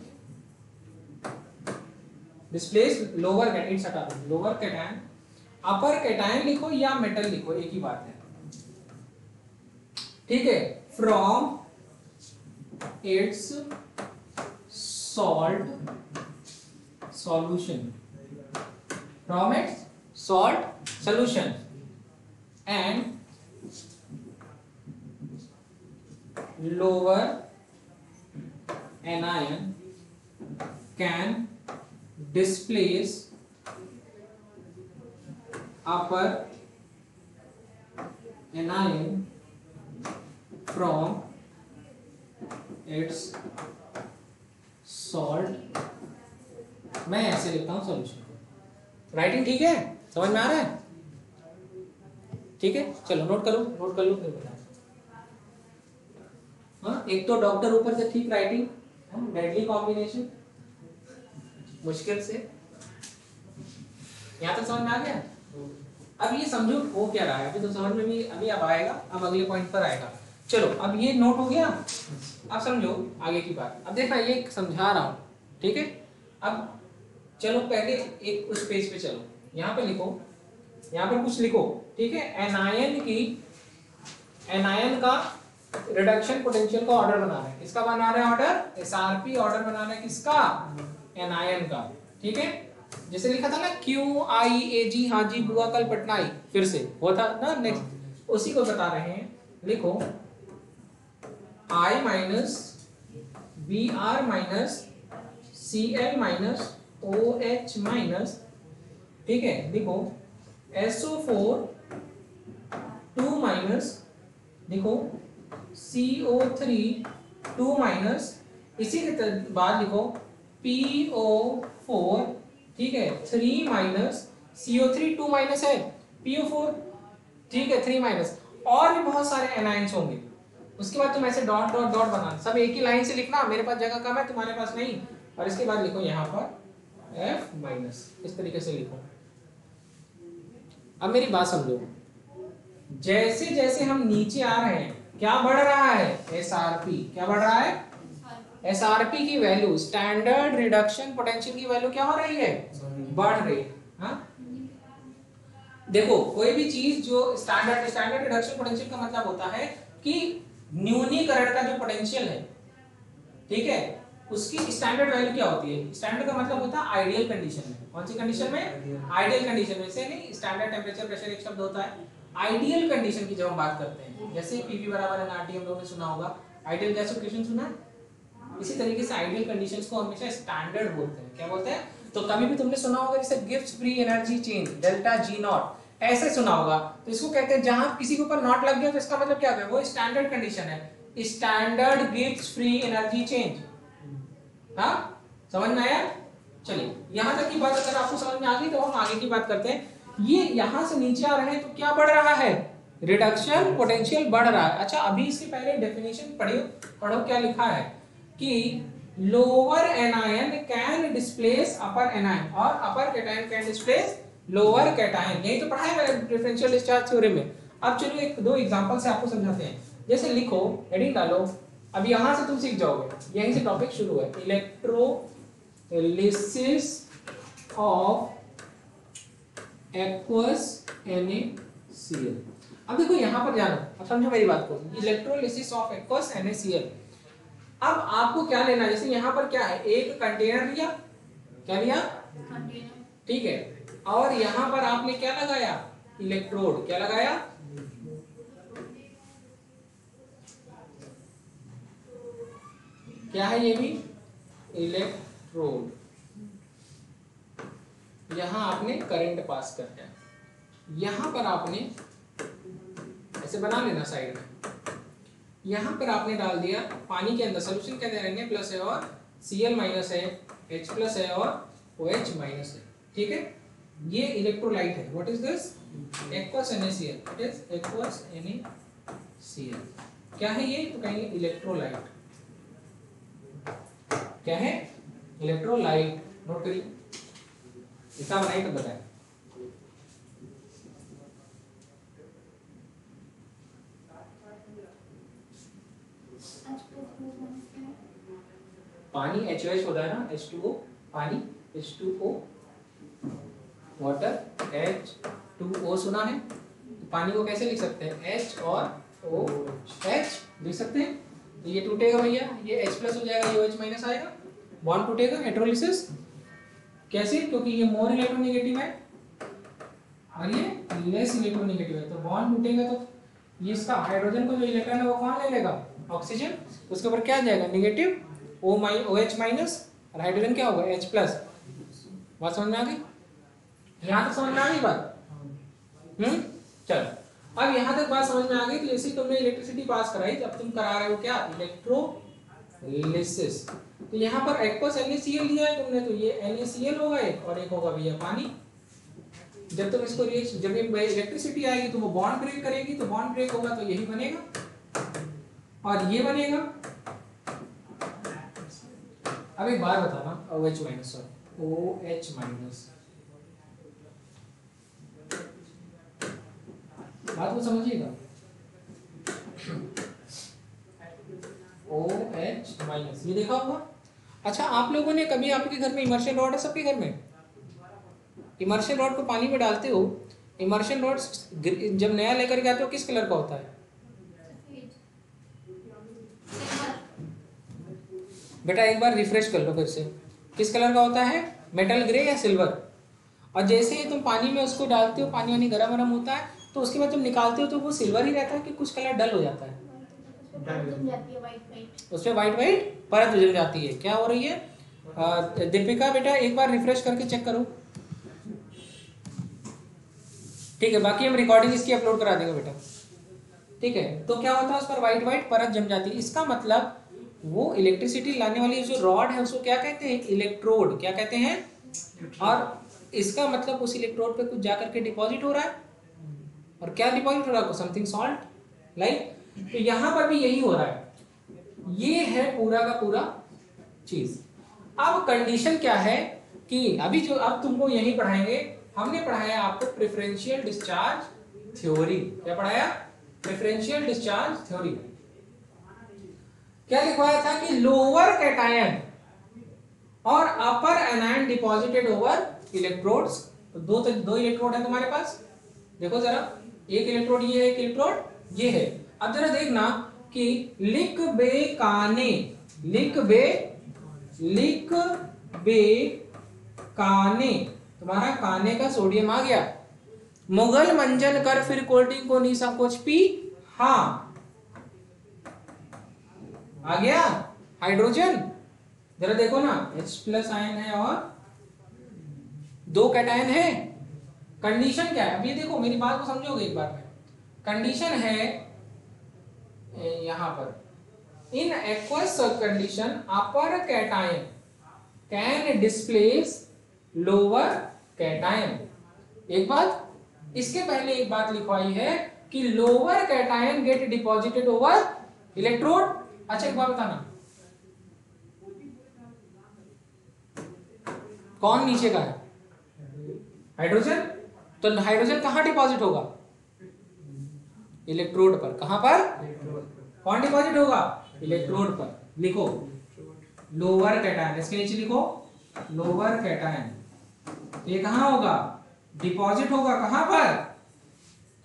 displace lower cation, it's हटा दो, lower cation, अपर कैटायन लिखो या मेटल लिखो, एक ही बात है। ठीक है, from its salt solution, from its salt solution and lower anion can displace upper anion from its salt। मैं ऐसे लिखता हूं सॉल्यूशन को। राइटिंग ठीक है, समझ में आ रहा है? ठीक है, चलो नोट कर लो फिर बताओ। हाँ, एक तो डॉक्टर ऊपर से ठीक राइटिंग, डेडली कॉम्बिनेशन, मुश्किल से। यहां तक समझ में आ गया? अब ये समझो हो क्या रहा है, अभी तो समझ में भी, अभी अब आएगा, अब अगले पॉइंट पर आएगा। चलो अब ये नोट हो गया, अब समझो आगे की बात। अब देखना, ये समझा रहा हूं, ठीक है। अब चलो पहले एक उस पेज पे चलो, यहाँ पे लिखो, यहाँ पर कुछ लिखो, ठीक है। एनायन का रिडक्शन पोटेंशियल का ऑर्डर बना रहे हैं। किसका बना रहे हैं ऑर्डर? एसआरपी ऑर्डर बना रहे हैं, किसका? एनायन का। ठीक है, जैसे लिखा था ना QIAG, हाजी बुआ कल पटनाई, फिर से वो था ना, नेक्स्ट उसी को बता रहे हैं। लिखो I minus BR minus Cl minus OH minus, ठीक है। लिखो SO4 2 माइनस, लिखो CO3 2 माइनस, इसी के बाद लिखो PO4, ठीक है, 3 माइनस, CO3 2 माइनस है, PO4, ठीक है, 3 माइनस। और भी बहुत सारे एनायंस होंगे। उसके बाद तुम ऐसे डॉट डॉट डॉट बनाना, सब एक ही लाइन से लिखना। मेरे पास जगह कम है, तुम्हारे पास नहीं। और इसके बाद लिखो यहाँ पर F माइनस, इस तरीके से लिखो। अब मेरी बात समझो, जैसे जैसे हम नीचे आ रहे हैं, क्या बढ़ रहा है? SRP। क्या बढ़ रहा है? SRP की वैल्यू, स्टैंडर्ड रिडक्शन पोटेंशियल की वैल्यू क्या हो रही है? बढ़ रही है। हाँ, देखो कोई भी चीज जो स्टैंडर्ड रिडक्शन पोटेंशियल का मतलब होता है कि न्यूनीकरण का जो पोटेंशियल है, ठीक है, उसकी स्टैंडर्ड वैल्यू क्या होती है? स्टैंडर्ड का मतलब होता है आइडियल कंडीशन में। कौन सी कंडीशन में? आइडियल कंडीशन में। से नहीं, स्टैंडर्ड टेम्परेचर प्रेशर एक शब्द होता है। आइडियल कंडीशन की जब हम बात करते हैं, जैसे PV बराबर nRT हम लोगों ने सुना होगा, आइडियल गैस इक्वेशन सुना है? इसी तरीके से आइडियल कंडीशंस को हमेशा स्टैंडर्ड बोलते हैं। क्या बोलते हैं? तो कभी भी तुमने सुना होगा जैसे Gibbs free energy change delta G not, ऐसे सुना होगा। तो इसको कहते हैं, जहां किसी के ऊपर नॉट लग गया तो इसका मतलब क्या है? वो स्टैंडर्ड कंडीशन है, standard Gibbs free energy change. हाँ, समझ में आया? चलिए, यहां तक की बात अगर आपको समझ में आ गई तो हम आगे की बात करते हैं। ये यहां से नीचे आ रहे हैं तो क्या बढ़ रहा है? रिडक्शन पोटेंशियल बढ़ रहा है। अच्छा, अभी इससे पहले डेफिनेशन पढ़ो क्या लिखा है कि lower anion can displace upper anion और upper cation can displace lower cation. यही तो पढ़ा है मैंने डिफरेंशियल डिस्चार्ज थ्योरी में। अब चलो एक दो एग्जांपल से आपको समझाते हैं। जैसे लिखो, हेडिंग डालो, अब यहां से तुम सीख जाओगे, यहीं से टॉपिक शुरू है, इलेक्ट्रोलिसिस ऑफ एक्वस NaCl। अब देखो यहां पर जाना, अब समझो मेरी बात को, इलेक्ट्रोलिसिस ऑफ एक्वस NaCl। अब आपको क्या लेना है, जैसे यहां पर क्या है, एक कंटेनर लिया, क्या लिया, ठीक है, और यहां पर आपने क्या लगाया, इलेक्ट्रोड, क्या लगाया, क्या है ये भी, इलेक्ट्रोड। यहां आपने करंट पास करना है, यहां पर आपने ऐसे बना लेना साइड में, यहां पर आपने डाल दिया पानी के अंदर, सोल्यूशन क्या दे रहेंगे, प्लस है और Cl माइनस है, H प्लस है और OH माइनस है, ठीक है। ये इलेक्ट्रोलाइट है, what is this, aqueous NaCl, it is aqueous NaCl। क्या है ये, तो कहेंगे इलेक्ट्रोलाइट, क्या है, इलेक्ट्रोलाइट। नोट करिए, इसका बनाइए तो बताएं। पानी HOH होता है ना, H2O, पानी H2O, वाटर H2O, सुना है, पानी को कैसे लिख सकते हैं, H और OH लिख सकते हैं। तो ये टूटेगा भैया, ये H प्लस हो जाएगा, ये OH माइनस आएगा, बॉन्ड टूटेगा, हेटेरोलिसिस। कैसे, क्योंकि ये मोर इलेक्ट्रोनेगेटिव है और ये लेस इलेक्ट्रोनेगेटिव है, तो बॉन्ड टूटेगा तो ये इसका हाइड्रोजन को जो इलेक्ट्रॉन है वो कौन ले लेगा, ऑक्सीजन, उसके ऊपर क्या आ जाएगा, नेगेटिव OH माइनस, और हाइड्रोजन क्या होगा, H प्लस। बात समझ में आ गई, यहाँ तक समझ में आ गई बात, चलो अब यहाँ तक बात समझ में आ गई। तो जैसे तुमने इलेक्ट्रिसिटी पास कराई, जब तुम करा रहे हो क्या, इलेक्ट्रोलिसिस, तो यहाँ पर एक्वस NaCl लिया है तुमने, तो ये NaCl होगा एक, और एक होगा भैया पानी। जब तुम इसको जब इलेक्ट्रिसिटी आएगी तो वो बॉन्ड ब्रेक करेगी, तो बॉन्ड ब्रेक होगा तो यही बनेगा और ये बनेगा। अब एक बार बताना, OH माइनस, OH माइनस, बात को समझिएगा, OH माइनस, ये देखा होगा। अच्छा, आप लोगों ने कभी, आपके घर में इमर्शन रॉड है, सबके घर में इमर्शन रॉड को पानी में डालते हो, इमर्शन रॉड जब नया लेकर के आते हो किस कलर का होता है बेटा, एक बार रिफ्रेश कर लो फिर से, किस कलर का होता है, मेटल ग्रे या सिल्वर। और जैसे ही तुम पानी में उसको डालते हो, पानी वानी गरम गरम होता है, तो उसके बाद जब निकालते हो तो वो सिल्वर ही रहता है कि कुछ कलर डल हो जाता है, उसपे वाइट वाइट परत जम जाती है। क्या हो रही है दीपिका, बेटा एक बार रिफ्रेश करके चेक करो, ठीक है, बाकी हम रिकॉर्डिंग इसकी अपलोड करा देंगे बेटा, ठीक है। तो क्या होता है, उस पर वाइट वाइट परत जम जाती है, इसका मतलब वो इलेक्ट्रिसिटी लाने वाली जो रॉड है उसको क्या कहते हैं, इलेक्ट्रोड, क्या कहते हैं, और इसका मतलब उस इलेक्ट्रोड पे कुछ जाकर के डिपॉजिट हो रहा है, और क्या डिपॉजिट हो रहा है, समथिंग सॉल्ट लाइक। तो यहां पर भी यही हो रहा है, ये है पूरा का पूरा चीज। अब कंडीशन क्या है कि अभी जो अब तुमको यही पढ़ाएंगे, हमने पढ़ाया आपको प्रेफरेंशियल डिस्चार्ज थ्योरी। क्या पढ़ाया, प्रेफरेंशियल डिस्चार्ज थ्योरी। क्या लिखवाया था कि लोअर कैटायन और अपर एनायन डिपॉजिटेड ओवर इलेक्ट्रोड्स। तो दो इलेक्ट्रोड है तुम्हारे पास, देखो जरा, एक इलेक्ट्रोड ये है, एक इलेक्ट्रोड ये है। अब जरा देखना कि लिख बे काने, तुम्हारा काने का सोडियम आ गया, मुगल मंजन कर फिर कोल्ड ड्रिंक को नहीं संकोच पी, हाँ आ गया हाइड्रोजन। जरा देखो ना, H प्लस आयन है और दो कैटायन है। कंडीशन क्या है, अब ये देखो मेरी बात को समझोगे एक बार में। कंडीशन है यहां पर, in aqueous condition upper cation can displace lower cation. एक बात, इसके पहले एक बात लिखवाई है कि lower cation get deposited over electrode. अच्छा एक बात बताना, कौन नीचे का है? हाइड्रोजन। तो हाइड्रोजन कहाँ डिपॉजिट होगा? इलेक्ट्रोड पर। कहाँ पर? कौन डिपॉजिट होगा? इलेक्ट्रोड पर। लिखो लोअर कैटायन, इसके नीचे लिखो लोअर कैटायन। ये कहाँ होगा? डिपॉजिट होगा। कहाँ पर?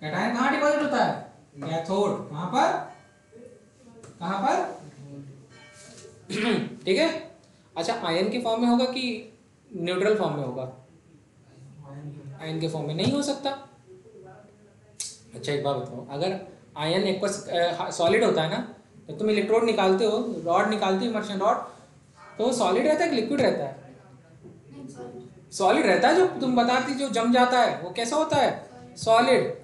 कैटायन कहाँ डिपॉजिट होता है? कैथोड। कहाँ पर? कहाँ पर? ठीक है। अच्छा, आयन के फॉर्म में होगा कि न्यूट्रल फॉर्म में होगा? आयन के फॉर्म में नहीं हो सकता। अच्छा एक बात बताओ, अगर आयन एक सॉलिड होता है ना, तो तुम इलेक्ट्रोड निकालते हो, रॉड निकालती हो, इमर्शन रॉड, तो वो सॉलिड रहता है कि लिक्विड रहता है? सॉलिड रहता है। जो तुम बताती जो जम जाता है वो कैसा होता है? सॉलिड।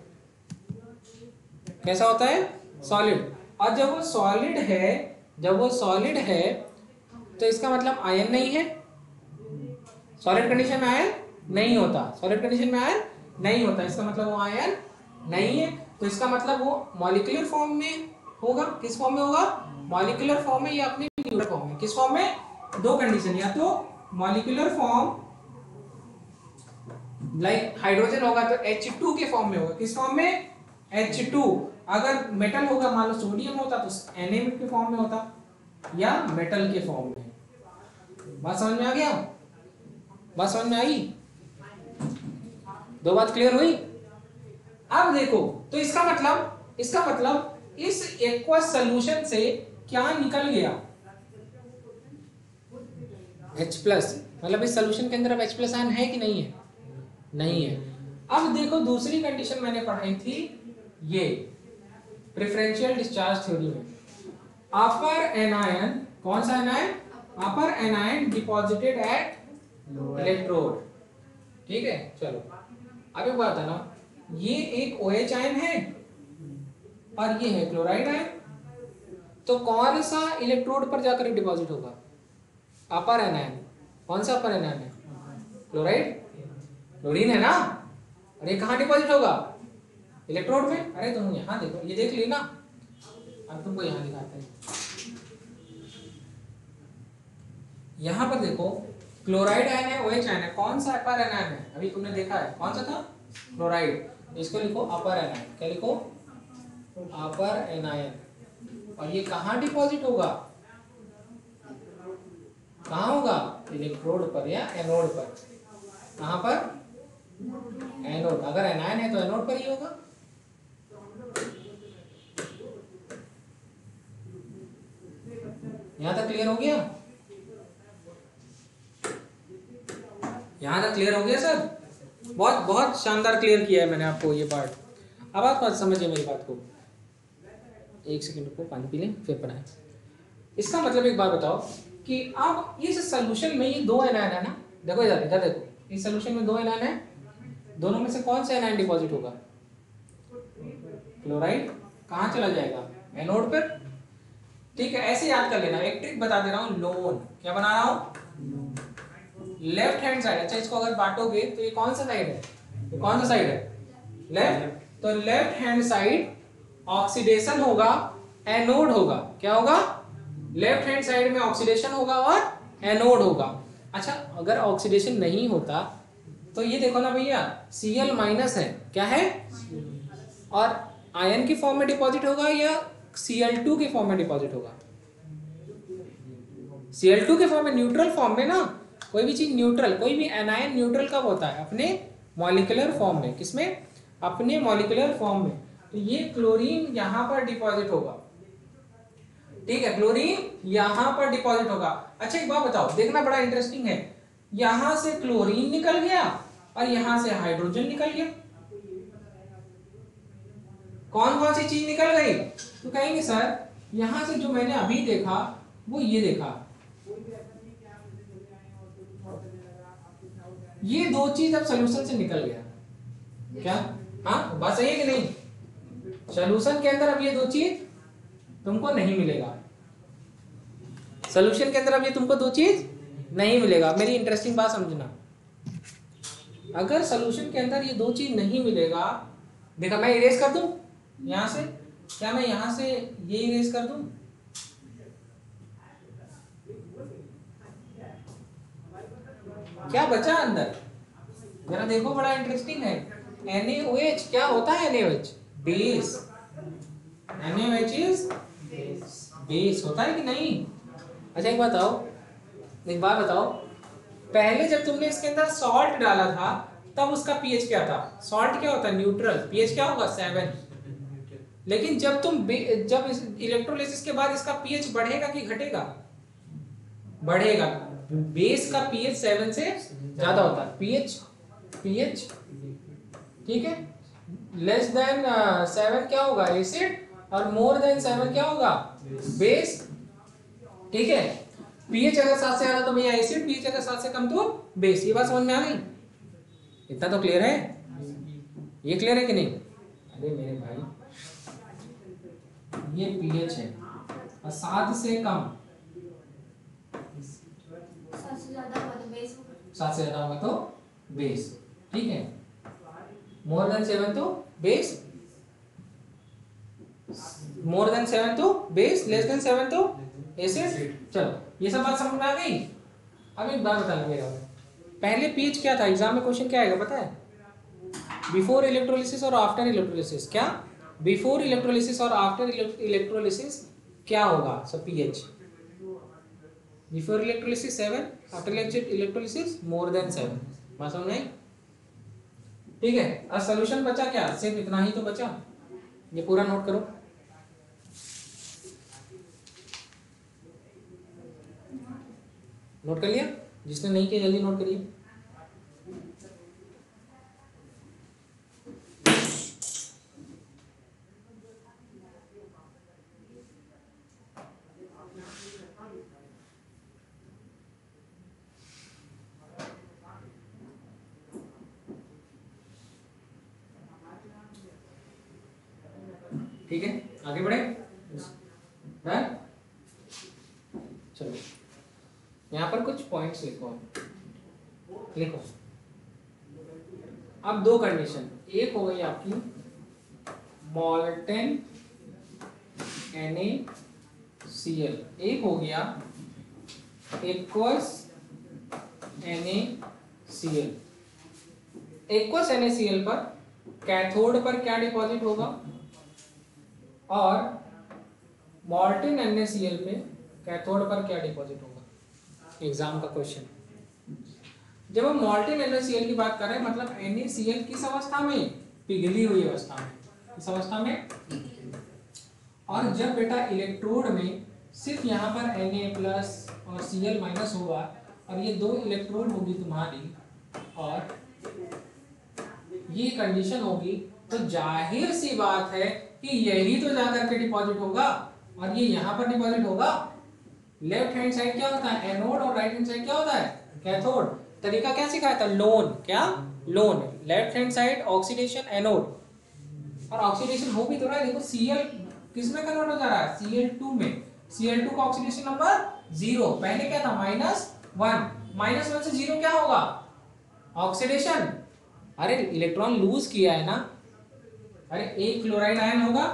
कैसा होता है? सॉलिड। और जब वो सॉलिड है, जब वो सॉलिड है तो इसका मतलब आयन नहीं है। सॉलिड कंडीशन में आयन नहीं होता, सॉलिड कंडीशन में आयन नहीं होता, इसका मतलब वो आयन नहीं है। तो इसका मतलब वो मॉलिक्यूलर फॉर्म में होगा। किस फॉर्म में होगा? मॉलिक्यूलर फॉर्म में या अपने न्यूट्रल फॉर्म में। किस फॉर्म में? दो कंडीशन, या तो मॉलिक्यूलर फॉर्म लाइक हाइड्रोजन होगा तो H2 के फॉर्म में होगा। किस फॉर्म में? H2। अगर मेटल होगा, मान लो सोडियम होता तो Na के फॉर्म में होता, या मेटल के फॉर्म में। बात समझ में आ गया? बात समझ में आई? दो बात क्लियर हुई? अब देखो, तो इसका मतलब इस एक्वस सॉल्यूशन से क्या निकल गया? H+। मतलब इस सॉल्यूशन के अंदर अब H+ आयन है कि नहीं है? नहीं है। अब देखो दूसरी कंडीशन मैंने पढ़ाई थी, ये प्रेफरेंशियल डिस्चार्ज थ्योरी में, अपर एनायन, कौन सा anion? Upper anion deposited at electrode. ठीक है, चलो अब एक बात है ना, ये एक OH आयन है और ये है क्लोराइड आयन, तो कौन सा इलेक्ट्रोड पर जाकर डिपॉजिट होगा? अपर एनायन। कौन सा अपर एनायन है? क्लोराइड। क्लोरीन है ना, और ये कहाँ डिपॉजिट होगा? इलेक्ट्रोड में। अरे तुम यहाँ देखो, ये देख ली ना, अब तुमको यहाँ दिखाते हैं। यहाँ पर देखो क्लोराइड आयन है, OH आयन है, कौन सा अपर एनायन है? अभी तुमने देखा है, कौन सा था? क्लोराइड। इसको लिखो अपर एनायन। क्या लिखो? अपर एनायन। और ये कहाँ डिपॉजिट होगा? कहाँ होगा? इलेक्ट्रोड पर या एनोड पर। कहाँ पर? एनोड। अगर एनायन है तो एनोड पर ही होगा। यहां तक क्लियर हो गया? यहां तक क्लियर हो गया सर? बहुत बहुत शानदार क्लियर किया है मैंने आपको ये पार्ट। अब आप बात समझिए मेरी बात को। एक सेकंड रुको, पानी पी लें फिर पढ़ाएं। इसका मतलब एक बात बताओ कि अब इस सॉल्यूशन में ये दो एनायन है ना, देखो इधर इधर देखो, इस सॉल्यूशन में दो एनायन है, दोनों में से कौन सा एनायन डिपॉजिट होगा? क्लोराइड। कहाँ चला जाएगा? एनोड पर। ठीक है, ऐसे याद कर लेना। एक ट्रिक बता दे रहा हूँ, लोन। क्या बना रहा हूँ? Left hand side. अच्छा, इसको अगर बांटोगे तो ये कौन सा साइड है? ये कौन सा साइड है? लेफ्ट। तो लेफ्ट हैंड साइड ऑक्सीडेशन होगा, एनोड होगा। क्या होगा? लेफ्ट हैंड साइड में ऑक्सीडेशन होगा और एनोड होगा। अच्छा, अगर ऑक्सीडेशन नहीं होता तो ये देखो ना भैया, Cl- है, क्या है? और आयन की फॉर्म में डिपॉजिट होगा या Cl2 के फॉर्म में डिपॉजिट होगा? Cl2 के फॉर्म में, न्यूट्रल फॉर्म में ना। कोई भी चीज न्यूट्रल, कोई भी एनायन न्यूट्रल कब होता है? अपने मॉलिक्यूलर फॉर्म में। किसमें? अपने मॉलिक्यूलर फॉर्म में। तो ये क्लोरीन यहां पर डिपॉजिट होगा। ठीक है, क्लोरीन यहां पर डिपॉजिट होगा। अच्छा एक बात बताओ, देखना बड़ा इंटरेस्टिंग है, यहां से क्लोरीन निकल गया और यहां से हाइड्रोजन निकल गया। कौन कौन सी चीज निकल गई? तो कहेंगे सर यहां से जो मैंने अभी देखा वो ये देखा, ये दो चीज अब सोल्यूशन से निकल गया। क्या? हाँ, बात सही है कि नहीं? सोल्यूशन के अंदर अब ये दो चीज तुमको नहीं मिलेगा। सोल्यूशन के अंदर अब ये तुमको दो चीज नहीं मिलेगा। मेरी इंटरेस्टिंग बात समझना, अगर सोल्यूशन के अंदर ये दो चीज नहीं मिलेगा, देखा मैं इरेज कर दूं यहां से, क्या मैं यहां से ये इरेज कर दूं? क्या बचा अंदर, जरा देखो, बड़ा इंटरेस्टिंग है। NaOH क्या होता है? NaOH base. NaOH is base होता है कि नहीं? अच्छा एक बताओ, एक बात बताओ, पहले जब तुमने इसके अंदर सॉल्ट डाला था तब उसका पीएच क्या था? सॉल्ट क्या होता है? न्यूट्रल। पीएच क्या होगा? 7। लेकिन जब जब इलेक्ट्रोलिसिस के बाद इसका पीएच बढ़ेगा कि घटेगा? बढ़ेगा। बेस का पीएच 7 से ज्यादा होता है। पीएच ठीक है, लेस देन 7 क्या होगा? एसिड, और मोर देन 7 क्या होगा? बेस। ठीक है, पीएच अगर 7 से ज्यादा तो भैया एसिड, पीएच अगर 7 से कम तो बेस। ये बात समझ में आ गई? इतना तो क्लियर है? ये क्लियर है कि नहीं? अरे मेरे भाई, ये पीएच है और 7 से कम, 7 से ज्यादा होगा तो बेस होगा। 7 से ज्यादा होगा तो बेस। ठीक है, मोर देन 7 तो बेस, मोर देन 7 तो बेस, लेस देन 7 तो एसिड। चलो ये सब बात समझ में आ गई। अब एक बात बता मेरा, पहले पीएच क्या था? एग्जाम में क्वेश्चन क्या आएगा पता है? बिफोर इलेक्ट्रोलिसिस और आफ्टर इलेक्ट्रोलिसिस। क्या बिफोर इलेक्ट्रोलिसिस और आफ्टर इलेक्ट्रोलिसिस क्या होगा? सब pH. Before electrolysis 7, after electrolysis more than 7। बात समझ में? ठीक है, अब सॉल्यूशन बचा क्या? सिर्फ इतना ही तो बचा। ये पूरा नोट करो। नोट कर लिया? जिसने नहीं किया जल्दी नोट करिए। ठीक है, आगे बढ़े। डन। चलो यहाँ पर कुछ पॉइंट्स लिखो। लिखो, अब दो कंडीशन, एक हो गई आपकी मॉल्टेन NaCl, एक हो गया एक्वस NaCl। एक्वस NaCl पर कैथोड पर क्या डिपॉजिट होगा और मॉल्टेन NaCl पे कैथोड पर क्या डिपॉजिट होगा? एग्जाम का क्वेश्चन। जब हम मॉल्टेन NaCl की बात कर रहे हैं, मतलब NaCl किस अवस्था में? पिघली हुई अवस्था में। किस अवस्था में? और जब बेटा इलेक्ट्रोड में सिर्फ यहाँ पर Na+ और Cl- होगा और ये दो इलेक्ट्रोड होगी तुम्हारी और ये कंडीशन होगी, तो जाहिर सी बात है कि यही तो जाकर के डिपॉजिट होगा और ये यहाँ पर डिपॉजिट होगा। लेफ्ट हैंड साइड क्या होता है? एनोड, और राइट हैंड साइड क्या होता है? कैथोड। तरीका क्या सिखाया था? लोन। क्या? Loan. Left hand side oxidation anode, और ऑक्सीडेशन हो भी तो रहा है। देखो Cl किस में कन्वर्ट हो जा रहा है? Cl2 में। Cl2 का ऑक्सीडेशन नंबर 0। पहले क्या था? -1। -1 से 0 क्या होगा? ऑक्सीडेशन। अरे इलेक्ट्रॉन लूज किया है ना। अरे एक क्लोराइड आयन होगा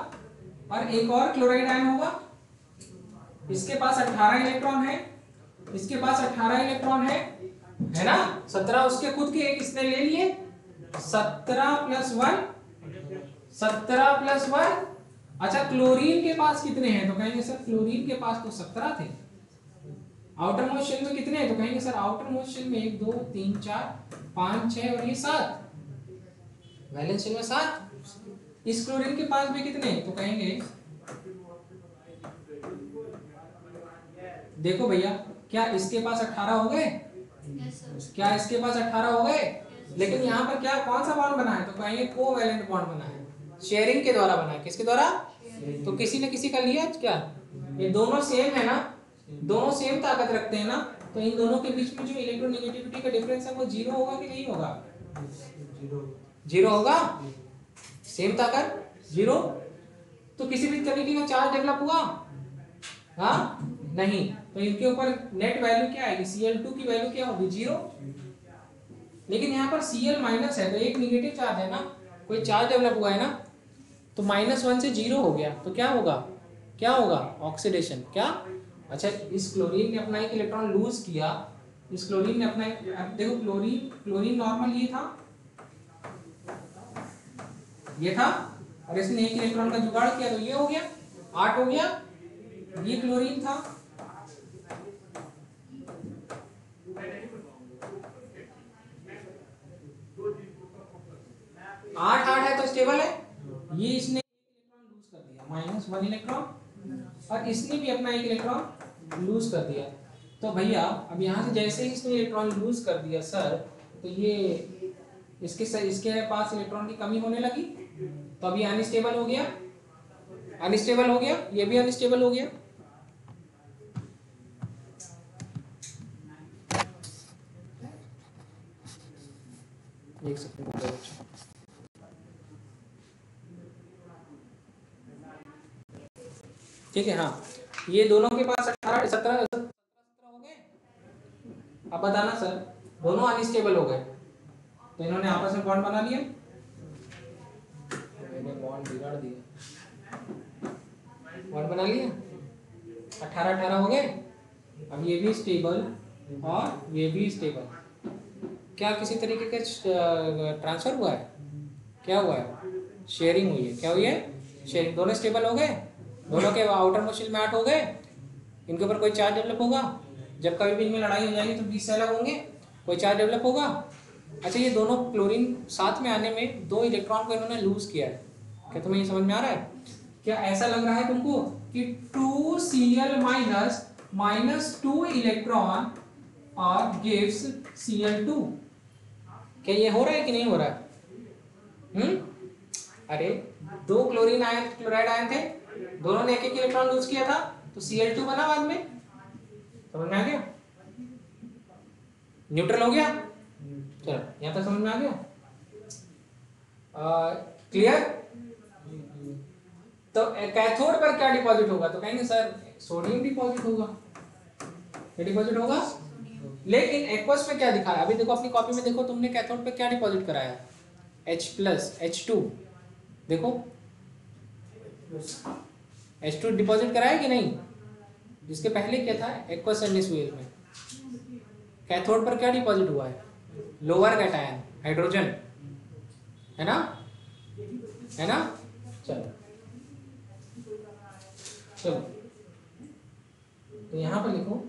और एक और क्लोराइड आयन होगा। इसके पास 18 इलेक्ट्रॉन है, इसके पास 18 इलेक्ट्रॉन है ना। 17 उसके खुद के, एक इसने ले लिए। 17 + 1, 17 + 1। अच्छा क्लोरीन के पास कितने हैं? तो कहेंगे सर क्लोरीन के पास तो 17 थे। आउटर मोस्ट शेल में कितने हैं? तो कहेंगे सर आउटर मोस्ट शेल में 1 2 3 4 5 6 और ये 7। वैलेंस शेल में 7। इस क्लोरीन के पास भी कितने हैं? तो कहेंगे देखो भैया, क्या इसके पास 18 हो गए? क्या इसके पास 18 हो गए? लेकिन यहाँ पर क्या, कौन सा बॉन्ड बना है? तो कहेंगे कोवैलेंट बॉन्ड बना है, शेयरिंग के द्वारा बना है। किसके द्वारा? तो किसी ने किसी का लिया क्या? ये दोनों सेम है ना, दोनों सेम ताकत रखते हैं ना, तो इन दोनों के बीच में जो इलेक्ट्रोनेगेटिविटी का डिफरेंस है वो 0 होगा कि नहीं होगा? 0 होगा। सेम ताकत 0। तो किसी भी तरीके का चार्ज डेवलप हुआ? हाँ नहीं। तो इनके ऊपर नेट वैल्यू क्या आएगी? Cl2 की वैल्यू क्या होगी? 0। लेकिन यहाँ पर Cl- है तो एक निगेटिव चार्ज है ना, कोई चार्ज डेवलप हुआ है ना, तो -1 से 0 हो गया तो क्या होगा? क्या होगा? ऑक्सीडेशन। क्या? अच्छा इस क्लोरीन ने अपना एक इलेक्ट्रॉन लूज किया इस क्लोरीन ने अपना, अब देखो क्लोरीन नॉर्मल ये था और इसने एक इलेक्ट्रॉन का जुगाड़ किया तो ये हो गया 8 हो गया। ये क्लोरीन था, 8 है तो स्टेबल है। ये इसने इलेक्ट्रॉन लूज कर दिया, -1 इलेक्ट्रॉन, और इसने भी अपना एक इलेक्ट्रॉन लूज कर दिया। तो भैया अब यहाँ से जैसे ही इसने इलेक्ट्रॉन लूज कर दिया सर, तो ये इसके पास इलेक्ट्रॉन की कमी होने लगी, तो अभी अनस्टेबल हो गया, ये भी अनस्टेबल हो गया। एक सेकंड, ठीक है। हाँ, ये दोनों के पास 18 17 हो गए। अब बताना सर, दोनों अनस्टेबल हो गए तो इन्होंने आपस में बॉन्ड बना लिया, बॉन्ड बिगाड़ दिया, बॉन्ड बना लिया, 18 हो गए। अब ये भी स्टेबल और ये भी स्टेबल। क्या किसी तरीके का ट्रांसफर हुआ है? क्या हुआ है? शेयरिंग हुई है। क्या हुई है? शेयरिंग। दोनों स्टेबल हो गए, दोनों के आउटर मोस्ट में 8 हो गए। इनके ऊपर कोई चार्ज डेवलप होगा, जब कभी भी इनमें लड़ाई हो जाएगी तो 20 से अलग होंगे, कोई चार्ज डेवलप होगा। अच्छा, ये दोनों क्लोरीन साथ में आने में 2 इलेक्ट्रॉन को इन्होंने लूज किया है। क्या तुम्हें ये समझ में आ रहा है? क्या ऐसा लग रहा है तुमको कि 2Cl माइनस 2 इलेक्ट्रॉन और गिव्स Cl2? क्या ये हो रहा है कि नहीं हो रहा है? अरे 2 क्लोराइड आयन थे, दोनों ने एक इलेक्ट्रॉन लूज किया था तो Cl2 बना बाद में। समझ में आ गया? न्यूट्रल हो गया। चलो यहाँ तक समझ में आ गया? क्लियर? तो कैथोड पर क्या डिपॉजिट होगा? तो कहेंगे सर सोडियम डिपॉजिट होगा। क्या डिपॉजिट होगा? लेकिन एक्वस में क्या दिखाया? अभी देखो अपनी कॉपी में देखो, तुमने कैथोड पे क्या डिपॉजिट कराया? H+H2। देखो H2 डिपॉजिट कराया कि नहीं? जिसके पहले क्या था? एक्वस एनिसोइल में कैथोड पर क्या डिपॉजिट हुआ है? लोअर कैटायन हाइड्रोजन, है ना? चलो तो यहां पर लिखो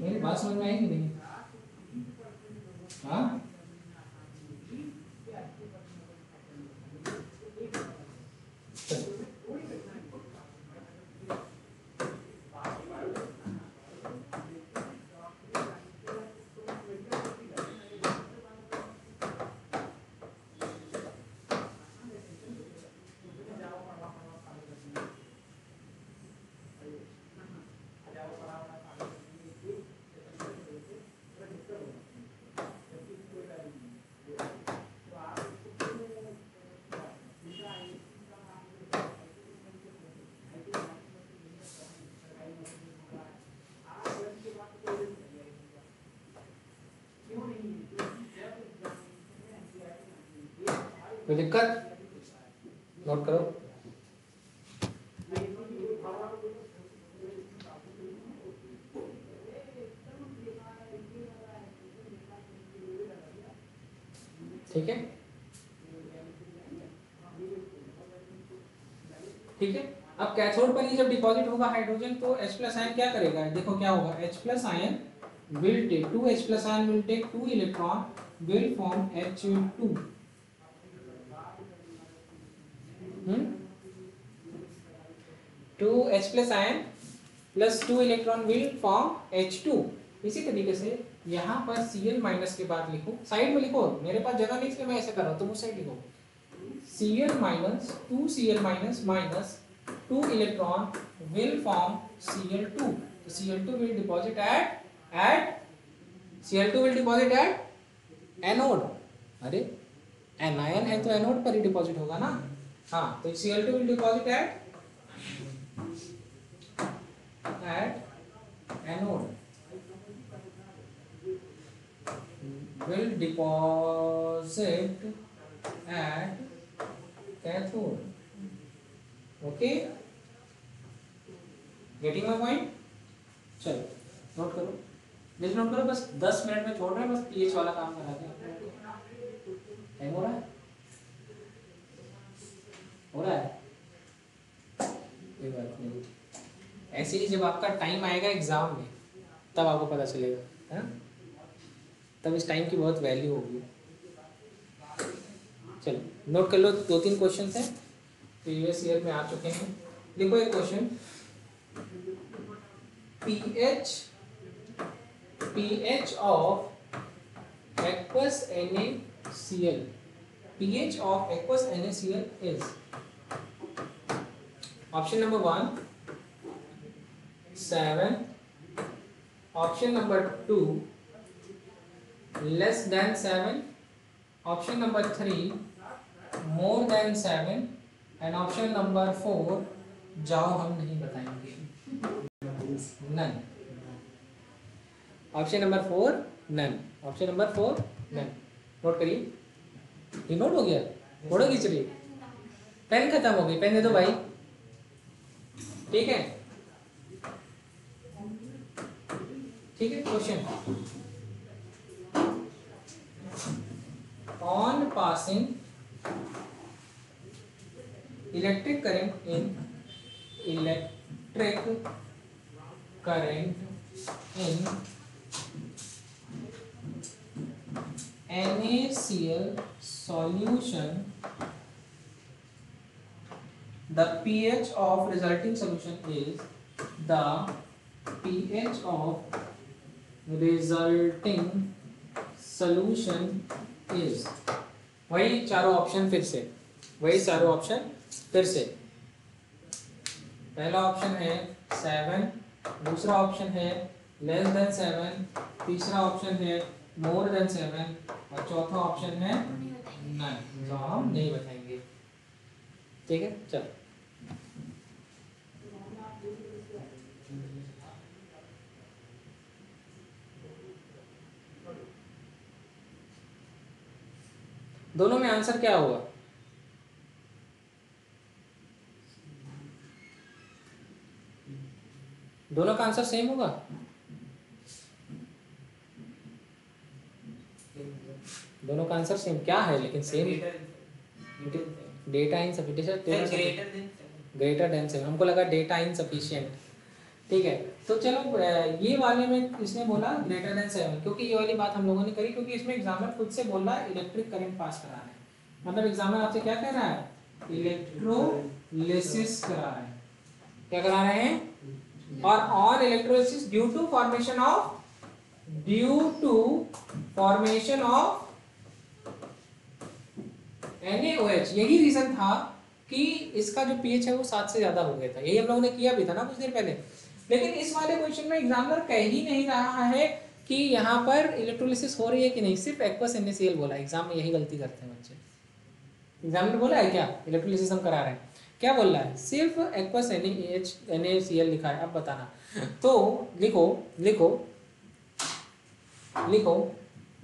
मेरी बात समझ में आई कि नहीं? हाँ, कोई दिक्कत? नोट करो। ठीक है, अब कैथोड पर ही जब डिपॉजिट होगा हाइड्रोजन तो H+ आयन क्या करेगा? देखो क्या होगा? H+ ion will take 2 H+ ion will take 2 electron will form H2। 2 H+ ion plus 2 electron will form H2। इसी तरीके से यहाँ पर Cl- के बाद लिखो, साइड में लिखो, मेरे पास जगह नहीं इसलिए मैं ऐसे कर रहा हूँ, तुम उस साइड लिखो। Cl- 2Cl- minus 2 electron will form Cl2। तो Cl2 will deposit at Cl2 will deposit at anode. अरे एनायन है तो एनोड पर ही डिपॉजिट होगा ना। हाँ, तो Cl2 will deposit at anode. will deposit at cathode. Okay, getting my point? चलो नोट करो, लिस्ट नोट करो। बस 10 मिनट में छोड़ रहे हैं, बस पीएच वाला काम करा दें। टाइम हो रहा है, हो रहा है, कोई बात नहीं। ऐसे ही जब आपका टाइम आएगा एग्जाम में तब आपको पता चलेगा, है? तब इस टाइम की बहुत वैल्यू होगी। चलो नोट कर लो, 2-3 क्वेश्चन हैं प्रीवियस ईयर में आ चुके हैं। देखो एक question, pH of aqueous NaCl, pH of aqueous NaCl is option number 1 7, option number 2 less than 7, option number 3 more than 7 and option number 4 जाओ हम नहीं बताएंगे, none. Option number 4 none, option number 4 none. Note करिए, ये note हो गया, photo खींच रही, पेन खत्म हो गई, पेन दे दो भाई। ठीक है, ठीक है। Question, on passing electric current in NaCl solution, the pH of resulting solution is, the pH of resulting solution is, वही चारों ऑप्शन फिर से, वही चारों ऑप्शन फिर से। पहला ऑप्शन है 7, दूसरा ऑप्शन है लेस देन 7, तीसरा ऑप्शन है मोर देन 7 और चौथा ऑप्शन है नन, जो हम नहीं बताएंगे। ठीक है, चलो दोनों में आंसर क्या होगा? दोनों का आंसर सेम होगा? दोनों का आंसर सेम क्या है, लेकिन same data insufficient, greater than 7। हमको लगा डेटा इनसफिशिएंट। ठीक है, तो चलो ये वाले में इसने बोला ग्रेटर देन 7, क्योंकि ये वाली बात हम लोगों ने करी, क्योंकि इसमें एग्जामिनर खुद से बोल रहा है इलेक्ट्रिक करंट पास करा रहा है। मतलब एग्जामिनर आपसे क्या कह रहा है? इलेक्ट्रोलिसिस करा रहा है। क्या करा रहे हैं? और on electrolysis due to formation of NaOH। यही रीजन था कि इसका जो pH है वो 7 से ज्यादा हो गया था। यही हम लोगों ने किया भी था ना कुछ देर पहले। लेकिन इस वाले क्वेश्चन में एग्जामिनर कह ही नहीं रहा है कि यहाँ पर इलेक्ट्रोलिसिस हो रही है कि नहीं, सिर्फ एक्वस NaCl बोला। एग्जाम में यही गलती करते हैं बच्चे। एग्जामिनर बोला है क्या इलेक्ट्रोलिसिस हम करा रहे हैं? क्या बोल रहा है? सिर्फ एक्वस NaCl लिखा है। अब बताना, तो लिखो लिखो लिखो,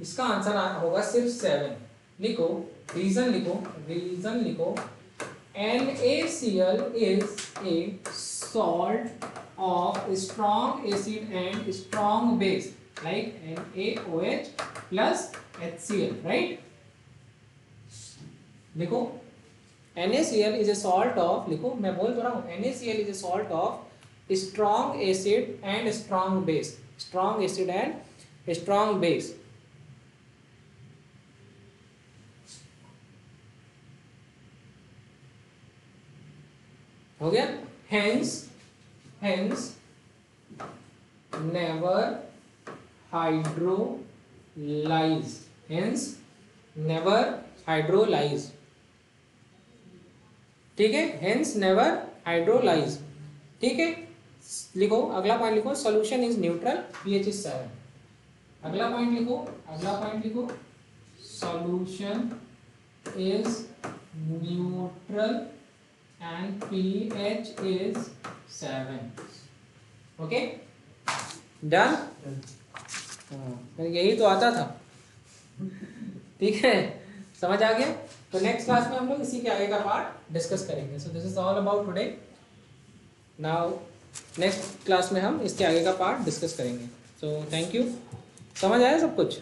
इसका आंसर होगा सिर्फ 7। लिखो रीजन, रीजन लिखो NaCl is a salt of strong acid and strong base like NaOH plus HCl, right? लिखो NaCl is a salt of, लिखो मैं बोल तो रहा हूँ, NaCl is a salt of strong acid and strong base, strong acid and strong base. हो गया? hence never hydrolyze, hence never hydrolyze। ठीक है, hence never hydrolyze। ठीक है, लिखो अगला पॉइंट, लिखो solution is neutral, pH is 7। अगला पॉइंट लिखो, अगला पॉइंट लिखो solution is neutral and pH is 7। Okay, done. यही तो आता था, ठीक है, समझ आ गया। तो नेक्स्ट क्लास में हम लोग इसी के आगे का पार्ट डिस्कस करेंगे। So this is all about today. Now next class में हम इसके आगे का पार्ट डिस्कस करेंगे। So thank you. समझ आया सब कुछ?